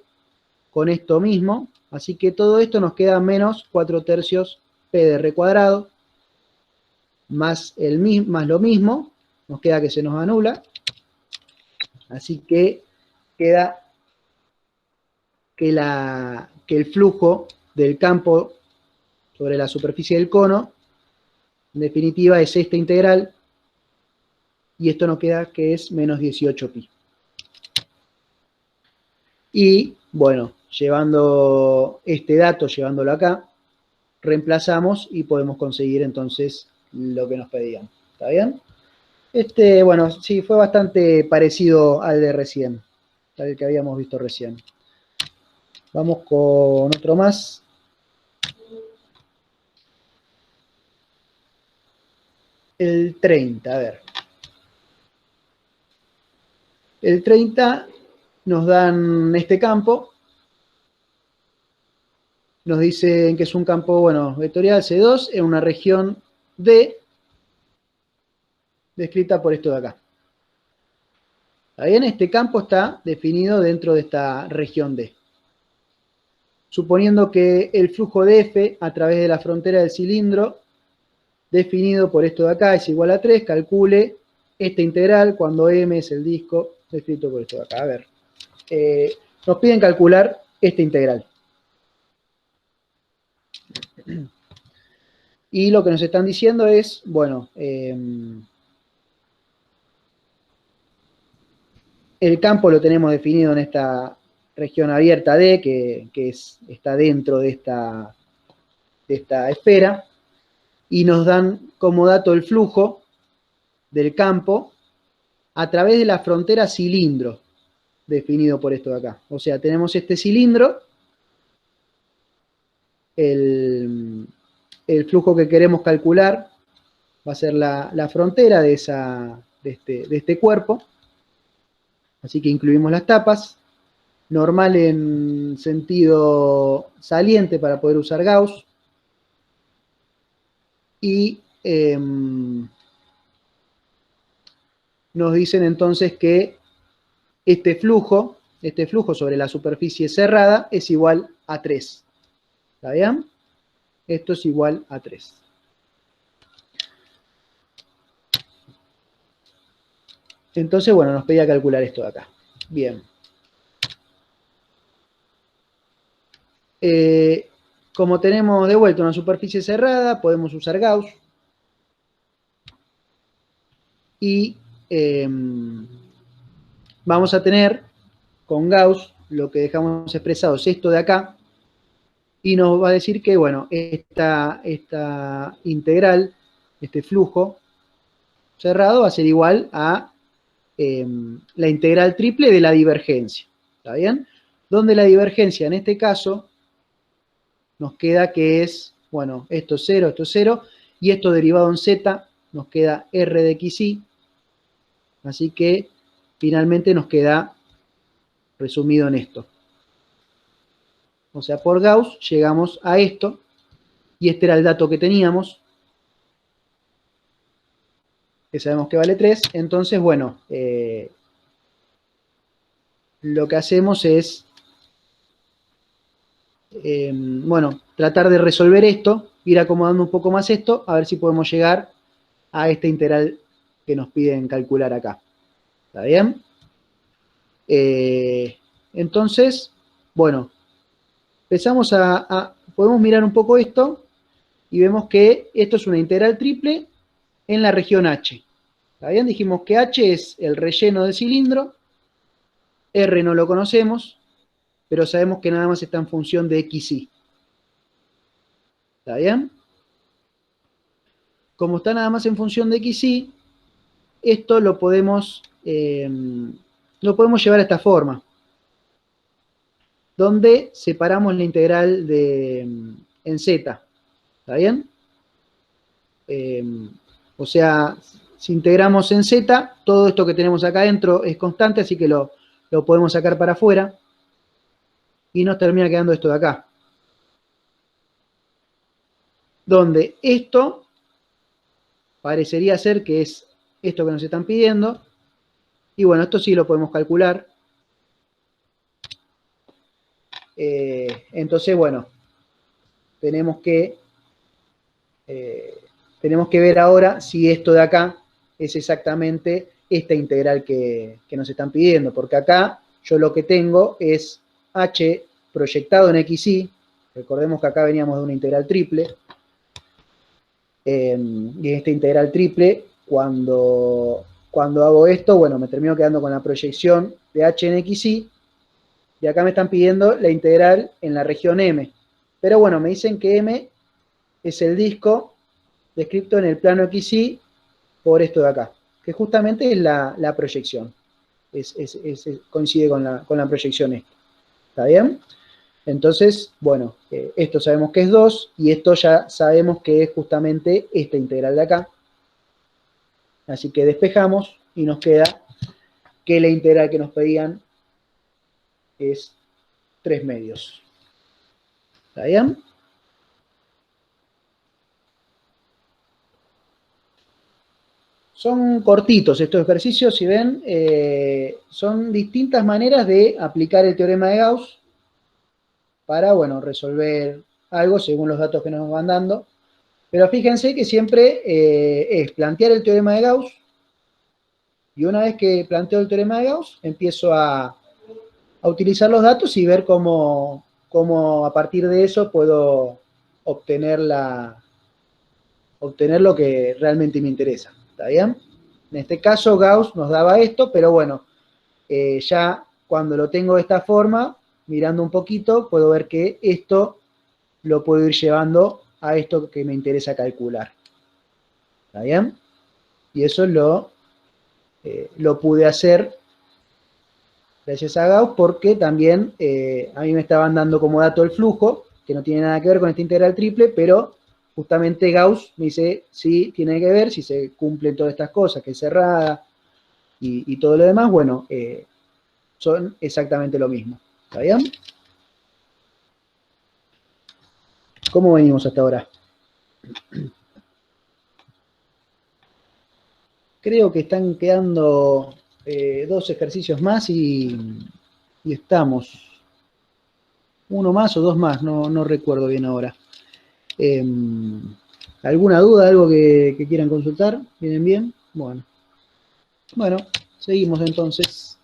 con esto mismo, así que todo esto nos queda menos 4/3 P de R cuadrado, más lo mismo, nos queda que se nos anula, así que queda que el flujo del campo sobre la superficie del cono, en definitiva, es esta integral, y esto nos queda que es menos 18 pi. Y, bueno, llevando este dato, llevándolo acá, reemplazamos y podemos conseguir entonces lo que nos pedían. ¿Está bien? Bueno, sí, fue bastante parecido al de recién, al que habíamos visto recién. Vamos con otro más. El 30, a ver. El 30 nos dan este campo. Nos dicen que es un campo, bueno, vectorial C2 en una región D, descrita por esto de acá. ¿Está bien? Este campo está definido dentro de esta región D. Suponiendo que el flujo de F a través de la frontera del cilindro, definido por esto de acá, es igual a 3, calcule esta integral cuando M es el disco descrito por esto de acá. A ver, nos piden calcular esta integral. Y lo que nos están diciendo es, bueno, el campo lo tenemos definido en esta región abierta D, que está dentro de esta esfera, y nos dan como dato el flujo del campo a través de la frontera cilindro, definido por esto de acá. O sea, tenemos este cilindro, el flujo que queremos calcular va a ser la frontera de este cuerpo, así que incluimos las tapas, normal en sentido saliente para poder usar Gauss, y nos dicen entonces que este flujo sobre la superficie cerrada es igual a 3. ¿Está bien? Esto es igual a 3. Entonces, bueno, nos pedía calcular esto de acá. Bien. Como tenemos de vuelta una superficie cerrada, podemos usar Gauss. Y vamos a tener con Gauss lo que dejamos expresado es esto de acá. Y nos va a decir que, bueno, esta integral, este flujo cerrado va a ser igual a la integral triple de la divergencia. ¿Está bien? Donde la divergencia en este caso nos queda que es, bueno, esto es 0, y esto derivado en z nos queda r de xy. Así que finalmente nos queda resumido en esto. O sea, por Gauss llegamos a esto, y este era el dato que teníamos, que sabemos que vale 3. Entonces, bueno, lo que hacemos es, bueno, tratar de resolver esto, ir acomodando un poco más esto, a ver si podemos llegar a esta integral que nos piden calcular acá. ¿Está bien? Entonces, bueno, empezamos podemos mirar un poco esto y vemos que esto es una integral triple en la región H. ¿Está bien? Dijimos que H es el relleno del cilindro, R no lo conocemos, pero sabemos que nada más está en función de XY. ¿Está bien? Como está nada más en función de XY, esto lo podemos llevar a esta forma, donde separamos la integral en Z. ¿Está bien? O sea, si integramos en Z, todo esto que tenemos acá adentro es constante, así que lo podemos sacar para afuera, y nos termina quedando esto de acá. Donde esto parecería ser que es esto que nos están pidiendo, y bueno, esto sí lo podemos calcular. Entonces, bueno, tenemos que ver ahora si esto de acá es exactamente esta integral que nos están pidiendo, porque acá yo lo que tengo es h proyectado en xy, recordemos que acá veníamos de una integral triple, y en esta integral triple, cuando hago esto, bueno, me termino quedando con la proyección de h en xy, y acá me están pidiendo la integral en la región M. Pero bueno, me dicen que M es el disco descrito en el plano XY por esto de acá, que justamente es la proyección. Coincide con la proyección esta. ¿Está bien? Entonces, bueno, esto sabemos que es 2, y esto ya sabemos que es justamente esta integral de acá. Así que despejamos y nos queda que la integral que nos pedían es 3 medios. ¿Está bien? Son cortitos estos ejercicios, si ven, son distintas maneras de aplicar el teorema de Gauss para, bueno, resolver algo según los datos que nos van dando. Pero fíjense que siempre es plantear el teorema de Gauss, y una vez que planteo el teorema de Gauss, empiezo a utilizar los datos y ver cómo a partir de eso puedo obtener lo que realmente me interesa. ¿Está bien? En este caso Gauss nos daba esto, pero bueno, ya cuando lo tengo de esta forma, mirando un poquito, puedo ver que esto lo puedo ir llevando a esto que me interesa calcular. ¿Está bien? Y eso lo pude hacer gracias a Gauss, porque también a mí me estaban dando como dato el flujo, que no tiene nada que ver con esta integral triple, pero justamente Gauss me dice, sí, tiene que ver, si se cumplen todas estas cosas, que es cerrada y todo lo demás, bueno, son exactamente lo mismo. ¿Está bien? ¿Cómo venimos hasta ahora? Creo que están quedando dos ejercicios más y estamos. Uno más o dos más, no recuerdo bien ahora. Eh, ¿Alguna duda, algo que quieran consultar? ¿Vienen bien? Bueno, seguimos entonces.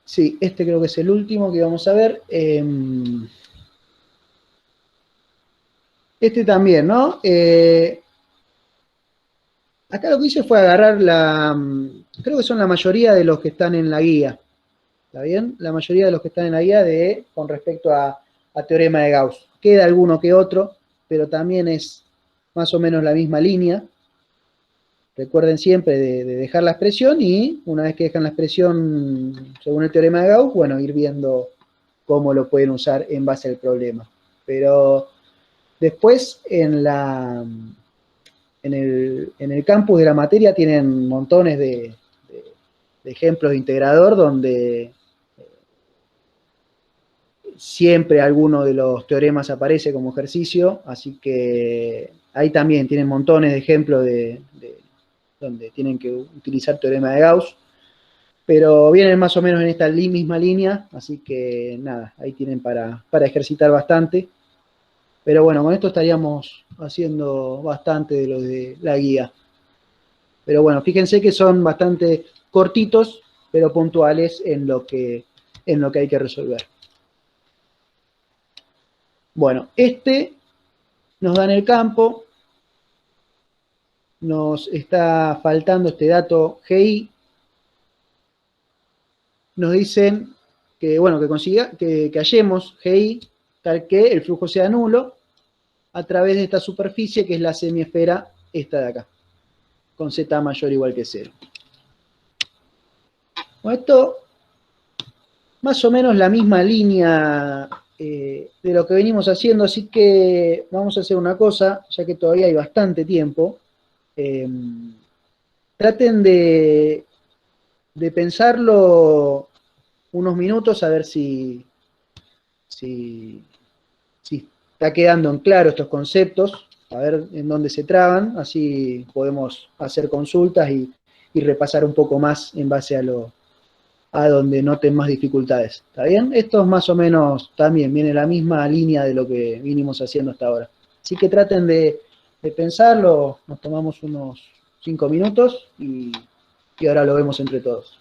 Sí, este creo que es el último que vamos a ver. Este también, ¿no? Acá lo que hice fue agarrar creo que son la mayoría de los que están en la guía. ¿Está bien? La mayoría de los que están en la guía con respecto a teorema de Gauss. Queda alguno que otro, pero también es más o menos la misma línea. Recuerden siempre de dejar la expresión y una vez que dejan la expresión según el teorema de Gauss, bueno, ir viendo cómo lo pueden usar en base al problema. Pero después en el campus de la materia tienen montones de ejemplos de integrador donde siempre alguno de los teoremas aparece como ejercicio, así que ahí también tienen montones de ejemplos donde tienen que utilizar teorema de Gauss, pero vienen más o menos en esta misma línea, así que nada, ahí tienen para ejercitar bastante. Pero bueno, con esto estaríamos haciendo bastante de lo de la guía. Pero bueno, fíjense que son bastante cortitos, pero puntuales en lo que hay que resolver. Bueno, nos da en el campo, nos está faltando este dato GI, nos dicen que, bueno, que hallemos GI tal que el flujo sea nulo a través de esta superficie que es la semiesfera esta de acá, con Z mayor o igual que 0. Bueno, esto más o menos la misma línea de lo que venimos haciendo, así que vamos a hacer una cosa, ya que todavía hay bastante tiempo. Eh, Traten de pensarlo unos minutos a ver si, si está quedando en claro estos conceptos, a ver en dónde se traban, así podemos hacer consultas y repasar un poco más en base a donde noten más dificultades. ¿Está bien? Esto es más o menos también viene la misma línea de lo que vinimos haciendo hasta ahora. Así que traten de pensarlo, nos tomamos unos 5 minutos y ahora lo vemos entre todos.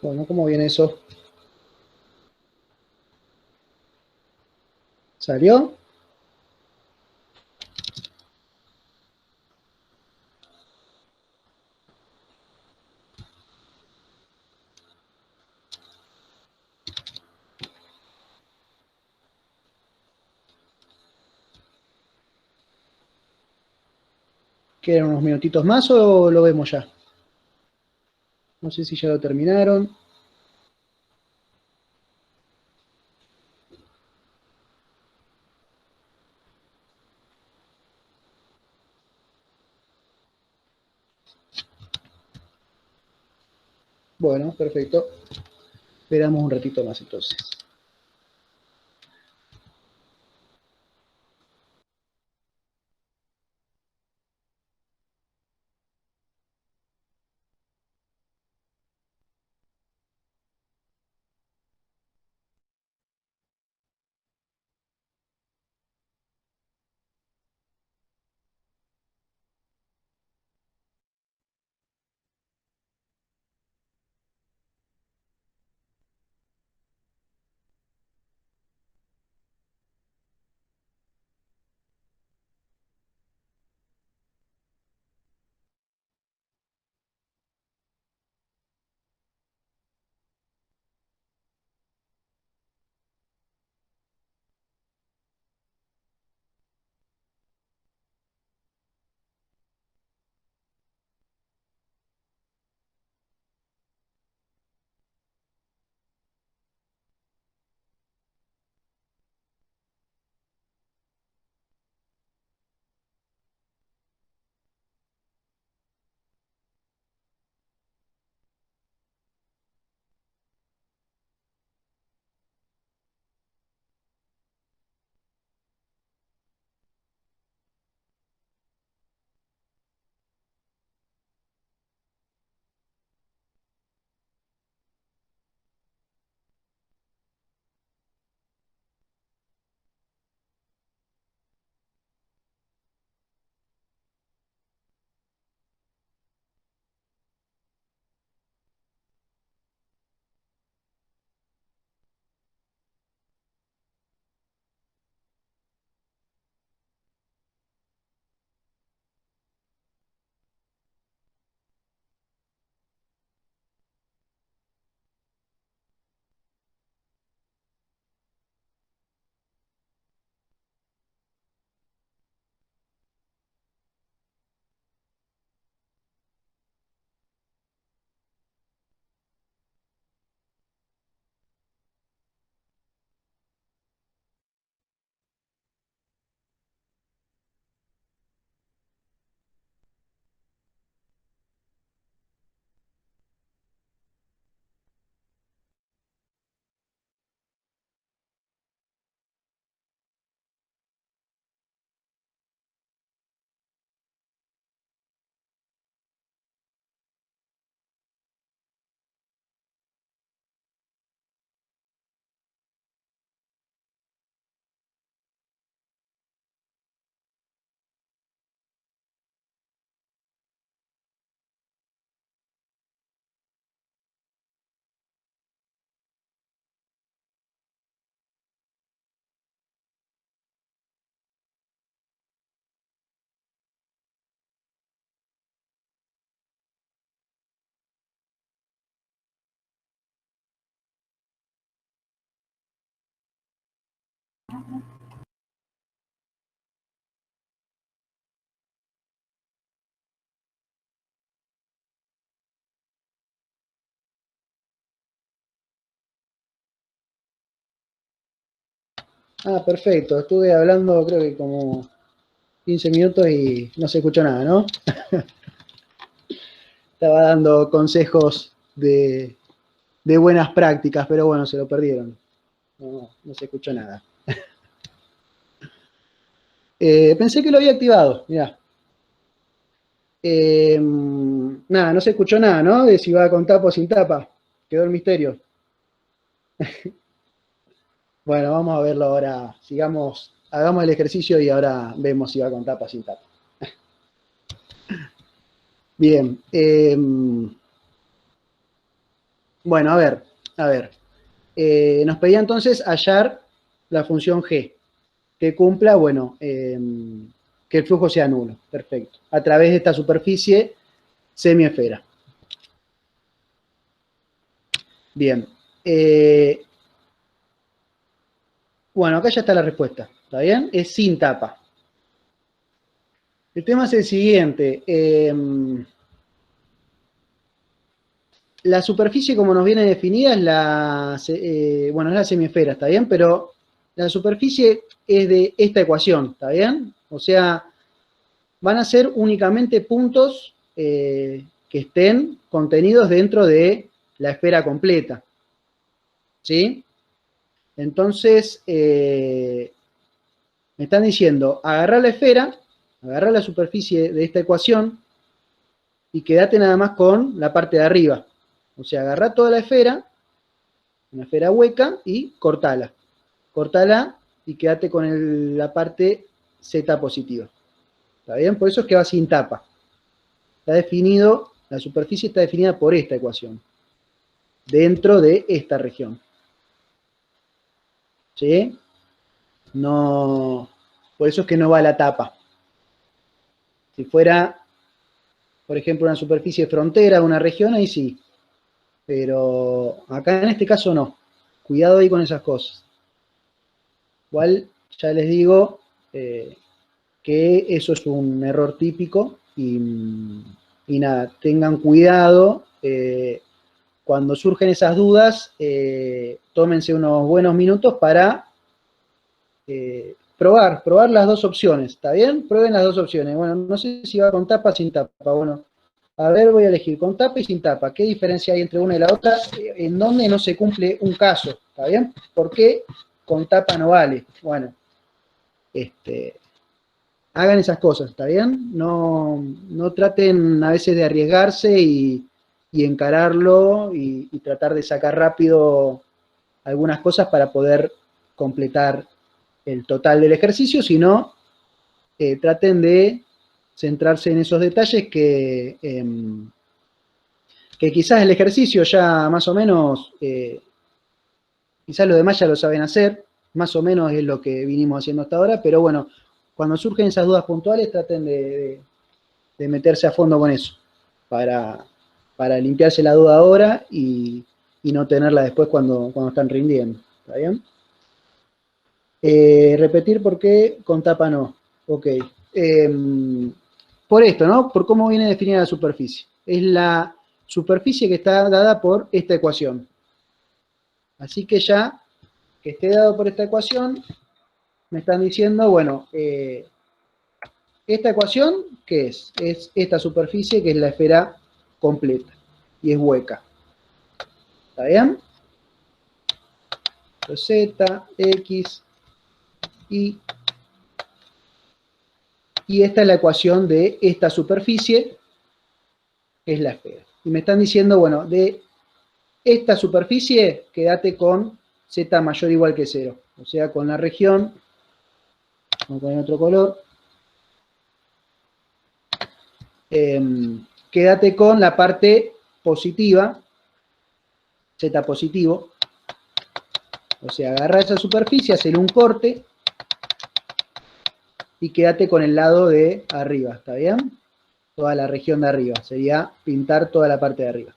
Bueno, ¿cómo viene eso? ¿Salió? ¿Quedan unos minutitos más o lo vemos ya? No sé si ya lo terminaron. Bueno, perfecto. Esperamos un ratito más entonces. Ah, perfecto. Estuve hablando creo que como 15 minutos y no se escuchó nada, ¿no? Estaba dando consejos de buenas prácticas, pero bueno, se lo perdieron. No se escuchó nada. Pensé que lo había activado, mirá. Nada, no se escuchó nada, ¿no? De si va con tapa o sin tapa. Quedó el misterio. Bueno, vamos a verlo ahora. Sigamos, hagamos el ejercicio y ahora vemos si va con tapa o sin tapa. Bien. Bueno, a ver. Nos pedía entonces hallar la función g, que cumpla, bueno, que el flujo sea nulo. Perfecto. A través de esta superficie semiesfera. Bien. Bueno, acá ya está la respuesta. ¿Está bien? Es sin tapa. El tema es el siguiente. La superficie, como nos viene definida, es bueno, es la semiesfera, ¿está bien? Pero la superficie es de esta ecuación, ¿está bien? O sea, van a ser únicamente puntos que estén contenidos dentro de la esfera completa, ¿sí? Entonces, me están diciendo, agarrar la esfera, agarrar la superficie de esta ecuación y quédate nada más con la parte de arriba. O sea, agarrá toda la esfera, una esfera hueca, y cortala. Cortala y quédate con la parte Z positiva. ¿Está bien? Por eso es que va sin tapa. Está definido, la superficie está definida por esta ecuación, dentro de esta región. ¿Sí? No, por eso es que no va la tapa. Si fuera, por ejemplo, una superficie frontera de una región, ahí sí. Pero acá en este caso no. Cuidado ahí con esas cosas. Igual, ya les digo que eso es un error típico y nada, tengan cuidado. Cuando surgen esas dudas, tómense unos buenos minutos para probar las dos opciones, ¿está bien? Prueben las dos opciones. Bueno, no sé si va con tapa o sin tapa. Bueno, a ver, voy a elegir con tapa y sin tapa. ¿Qué diferencia hay entre una y la otra? ¿En dónde no se cumple un caso? ¿Está bien? ¿Por qué con tapa no vale? Bueno, hagan esas cosas, ¿está bien? No traten a veces de arriesgarse y encararlo y tratar de sacar rápido algunas cosas para poder completar el total del ejercicio, sino traten de centrarse en esos detalles que quizás el ejercicio ya más o menos, quizás los demás ya lo saben hacer, más o menos es lo que vinimos haciendo hasta ahora, pero bueno, cuando surgen esas dudas puntuales, traten de meterse a fondo con eso, para limpiarse la duda ahora y no tenerla después cuando están rindiendo. ¿Está bien? Repetir por qué con tapa no. Ok. Por esto, ¿no? Por cómo viene definida la superficie. Es la superficie que está dada por esta ecuación. Así que ya que esté dado por esta ecuación, me están diciendo, bueno, esta ecuación, ¿qué es? Es esta superficie que es la esfera completa y es hueca. ¿Está bien? Z, X, Y. Y esta es la ecuación de esta superficie, que es la esfera. Y me están diciendo, bueno, de esta superficie, quédate con Z mayor o igual que 0. O sea, con la región, vamos a poner otro color, quédate con la parte positiva, Z positivo. O sea, agarra esa superficie, hacer un corte y quédate con el lado de arriba, ¿está bien? Toda la región de arriba, sería pintar toda la parte de arriba.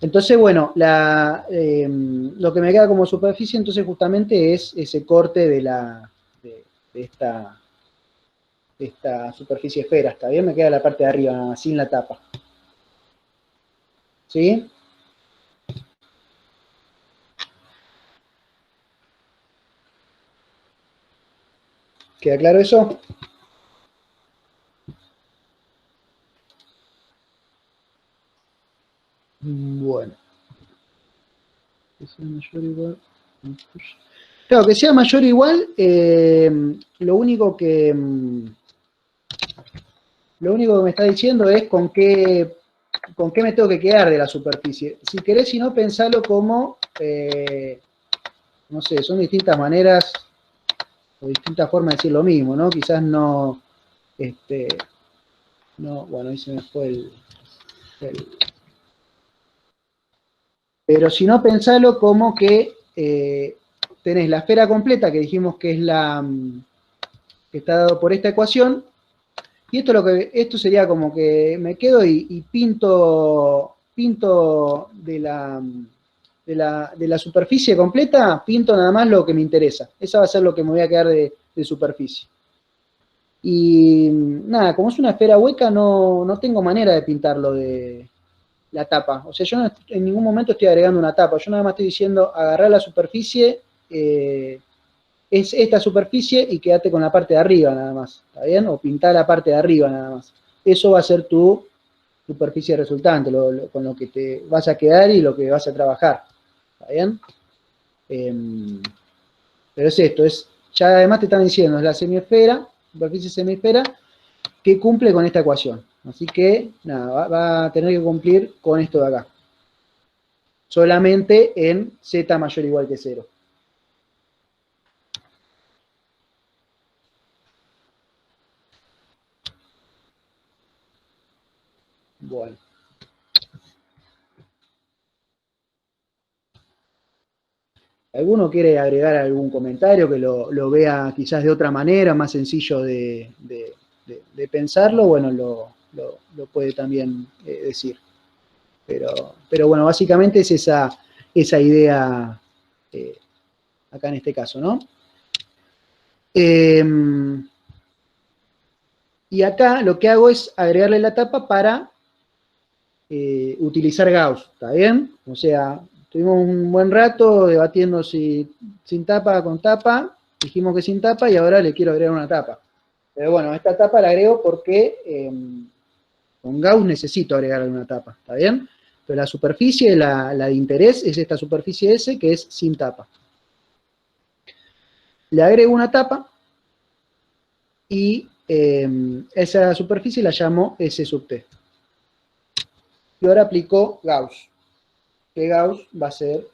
Entonces, bueno, lo que me queda como superficie entonces justamente es ese corte de esta superficie esfera, ¿está bien? Me queda la parte de arriba, sin la tapa. ¿Sí? ¿Queda claro eso? Bueno. Que sea mayor o igual. Claro, que sea mayor o igual, lo único que me está diciendo es con qué me tengo que quedar de la superficie. Si querés, si no, pensalo como, no sé, son distintas maneras o distintas formas de decir lo mismo, ¿no? Quizás no, no, bueno, ahí se me fue el Pero si no, pensalo como que tenés la esfera completa, que dijimos que es que está dado por esta ecuación, y esto sería como que me quedo y pinto de la superficie completa, pinto nada más lo que me interesa. Esa va a ser lo que me voy a quedar de superficie. Y nada, como es una esfera hueca, no tengo manera de pintarlo de la tapa. O sea, yo en ningún momento estoy agregando una tapa. Yo nada más estoy diciendo, agarrar la superficie, es esta superficie y quédate con la parte de arriba nada más. ¿Está bien? O pintar la parte de arriba nada más. Eso va a ser tu superficie resultante, con lo que te vas a quedar y lo que vas a trabajar. ¿Está bien? Pero es esto, ya además te están diciendo, es la semiesfera, superficie semiesfera, que cumple con esta ecuación. Así que, nada, va a tener que cumplir con esto de acá. Solamente en z mayor o igual que 0. Bueno. ¿Alguno quiere agregar algún comentario que lo vea quizás de otra manera, más sencillo de pensarlo? Bueno, lo puede también decir. Pero bueno, básicamente es esa idea acá en este caso, ¿no? Y acá lo que hago es agregarle la tapa para utilizar Gauss, ¿está bien? O sea, tuvimos un buen rato debatiendo si sin tapa, con tapa, dijimos que sin tapa y ahora le quiero agregar una tapa. Pero bueno, esta tapa la agrego porque con Gauss necesito agregarle una tapa, ¿está bien? Pero la superficie, la de interés, es esta superficie S que es sin tapa. Le agrego una tapa y esa superficie la llamo S sub T. Y ahora aplico Gauss, que Gauss va a ser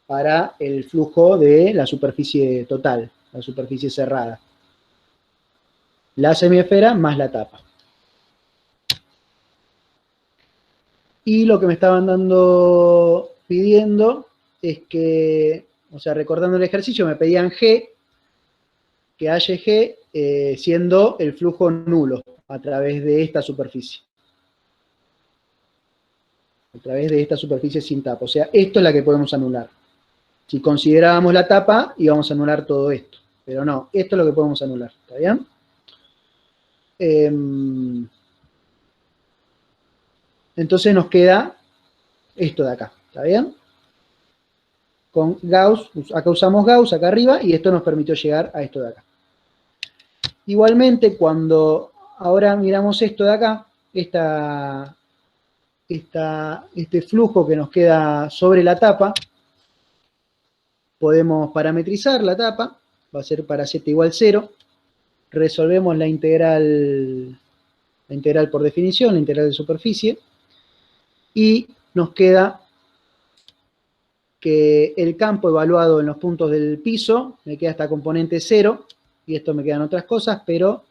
para el flujo de la superficie total, la superficie cerrada. La semiesfera más la tapa. Y lo que me estaban pidiendo es que, o sea, recordando el ejercicio, me pedían G, que haya G siendo el flujo nulo a través de esta superficie. A través de esta superficie sin tapa. O sea, esto es la que podemos anular. Si considerábamos la tapa, íbamos a anular todo esto. Pero no, esto es lo que podemos anular. ¿Está bien? Entonces nos queda esto de acá. ¿Está bien? Con Gauss, acá usamos Gauss acá arriba y esto nos permitió llegar a esto de acá. Igualmente, cuando ahora miramos esto de acá, este flujo que nos queda sobre la tapa, podemos parametrizar la tapa, va a ser para z igual 0, resolvemos la integral por definición, la integral de superficie, y nos queda que el campo evaluado en los puntos del piso, me queda esta componente 0, y esto me quedan otras cosas, pero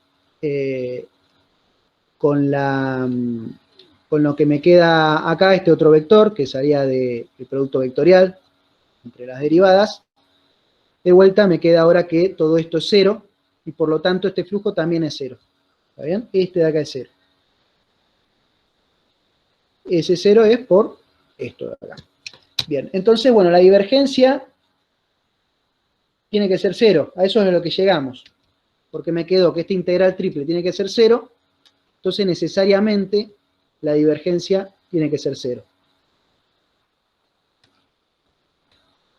con lo que me queda acá, este otro vector, que sería del producto vectorial entre las derivadas, de vuelta me queda ahora que todo esto es 0, y por lo tanto este flujo también es 0. ¿Está bien? Este de acá es 0. Ese 0 es por esto de acá. Bien, entonces, bueno, la divergencia tiene que ser 0. A eso es a lo que llegamos. Porque me quedó que esta integral triple tiene que ser 0, entonces necesariamente la divergencia tiene que ser 0.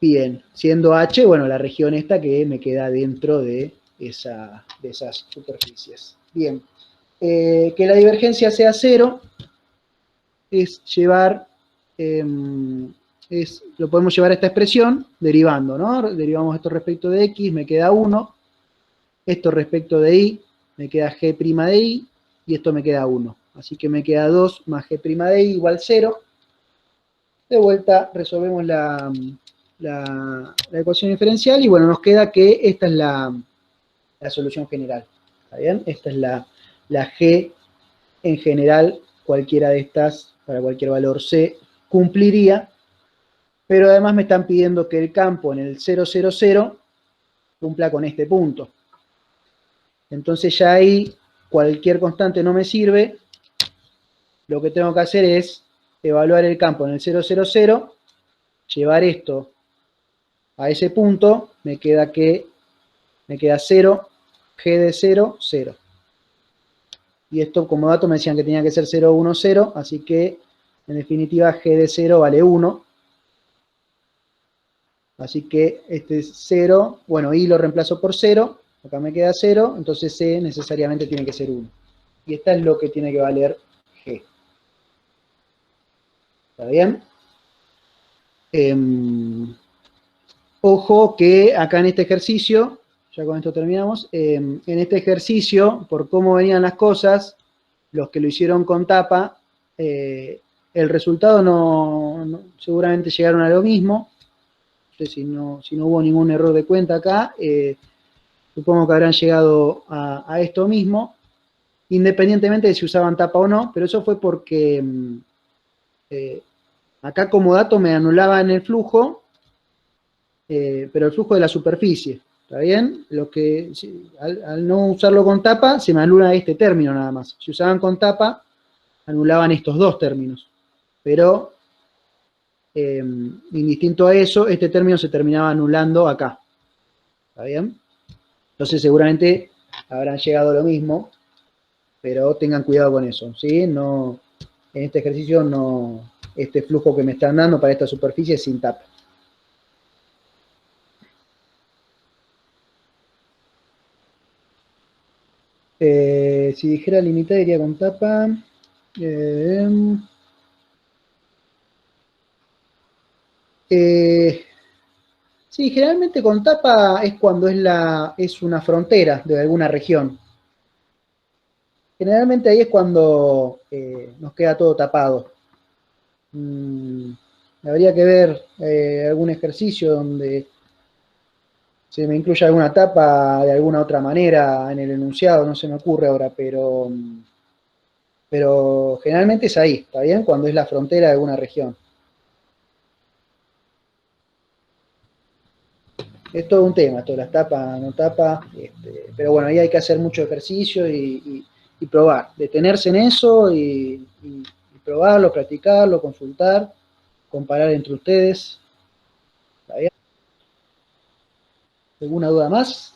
Bien, siendo H, bueno, la región esta que me queda dentro de esas superficies. Bien, que la divergencia sea 0 es llevar, lo podemos llevar a esta expresión derivando, ¿no? Derivamos esto respecto de X, me queda 1, esto respecto de Y, me queda G' de Y, y esto me queda 1. Así que me queda 2 más G' de Y igual 0. De vuelta resolvemos la ecuación diferencial y bueno, nos queda que esta es la solución general. ¿Está bien? Esta es la G en general, cualquiera de estas, para cualquier valor C, cumpliría pero además me están pidiendo que el campo en el 0, 0, 0 cumpla con este punto. Entonces ya ahí cualquier constante no me sirve. Lo que tengo que hacer es evaluar el campo en el 0, 0, 0, llevar esto a ese punto, me queda 0, G de 0, 0. Y esto como dato me decían que tenía que ser 0, 1, 0, así que en definitiva G de 0 vale 1. Así que este 0, bueno, I lo reemplazo por 0, acá me queda 0, entonces C necesariamente tiene que ser 1. Y esta es lo que tiene que valer G. ¿Está bien? Ojo que acá en este ejercicio, ya con esto terminamos, en este ejercicio, por cómo venían las cosas, los que lo hicieron con tapa, el resultado seguramente llegaron a lo mismo. No sé si no hubo ningún error de cuenta acá, supongo que habrán llegado a esto mismo, independientemente de si usaban tapa o no, pero eso fue porque acá como dato me anulaban el flujo, pero el flujo de la superficie, ¿está bien? Al no usarlo con tapa, se me anula este término nada más. Si usaban con tapa, anulaban estos dos términos. Pero, indistinto a eso, este término se terminaba anulando acá. ¿Está bien? Entonces seguramente habrán llegado a lo mismo, pero tengan cuidado con eso, ¿sí? No, en este ejercicio no, este flujo que me están dando para esta superficie es sin tapa. Si dijera limitada iría con tapa. Sí, generalmente con tapa es cuando es una frontera de alguna región. Generalmente ahí es cuando nos queda todo tapado. Habría que ver algún ejercicio donde se me incluya alguna tapa de alguna otra manera en el enunciado, no se me ocurre ahora, pero generalmente es ahí, ¿está bien? Cuando es la frontera de alguna región. Es todo un tema, esto de las tapas, no tapas, pero bueno, ahí hay que hacer mucho ejercicio y probar, detenerse en eso y probarlo, practicarlo, consultar, comparar entre ustedes. ¿Está bien? ¿Alguna duda más?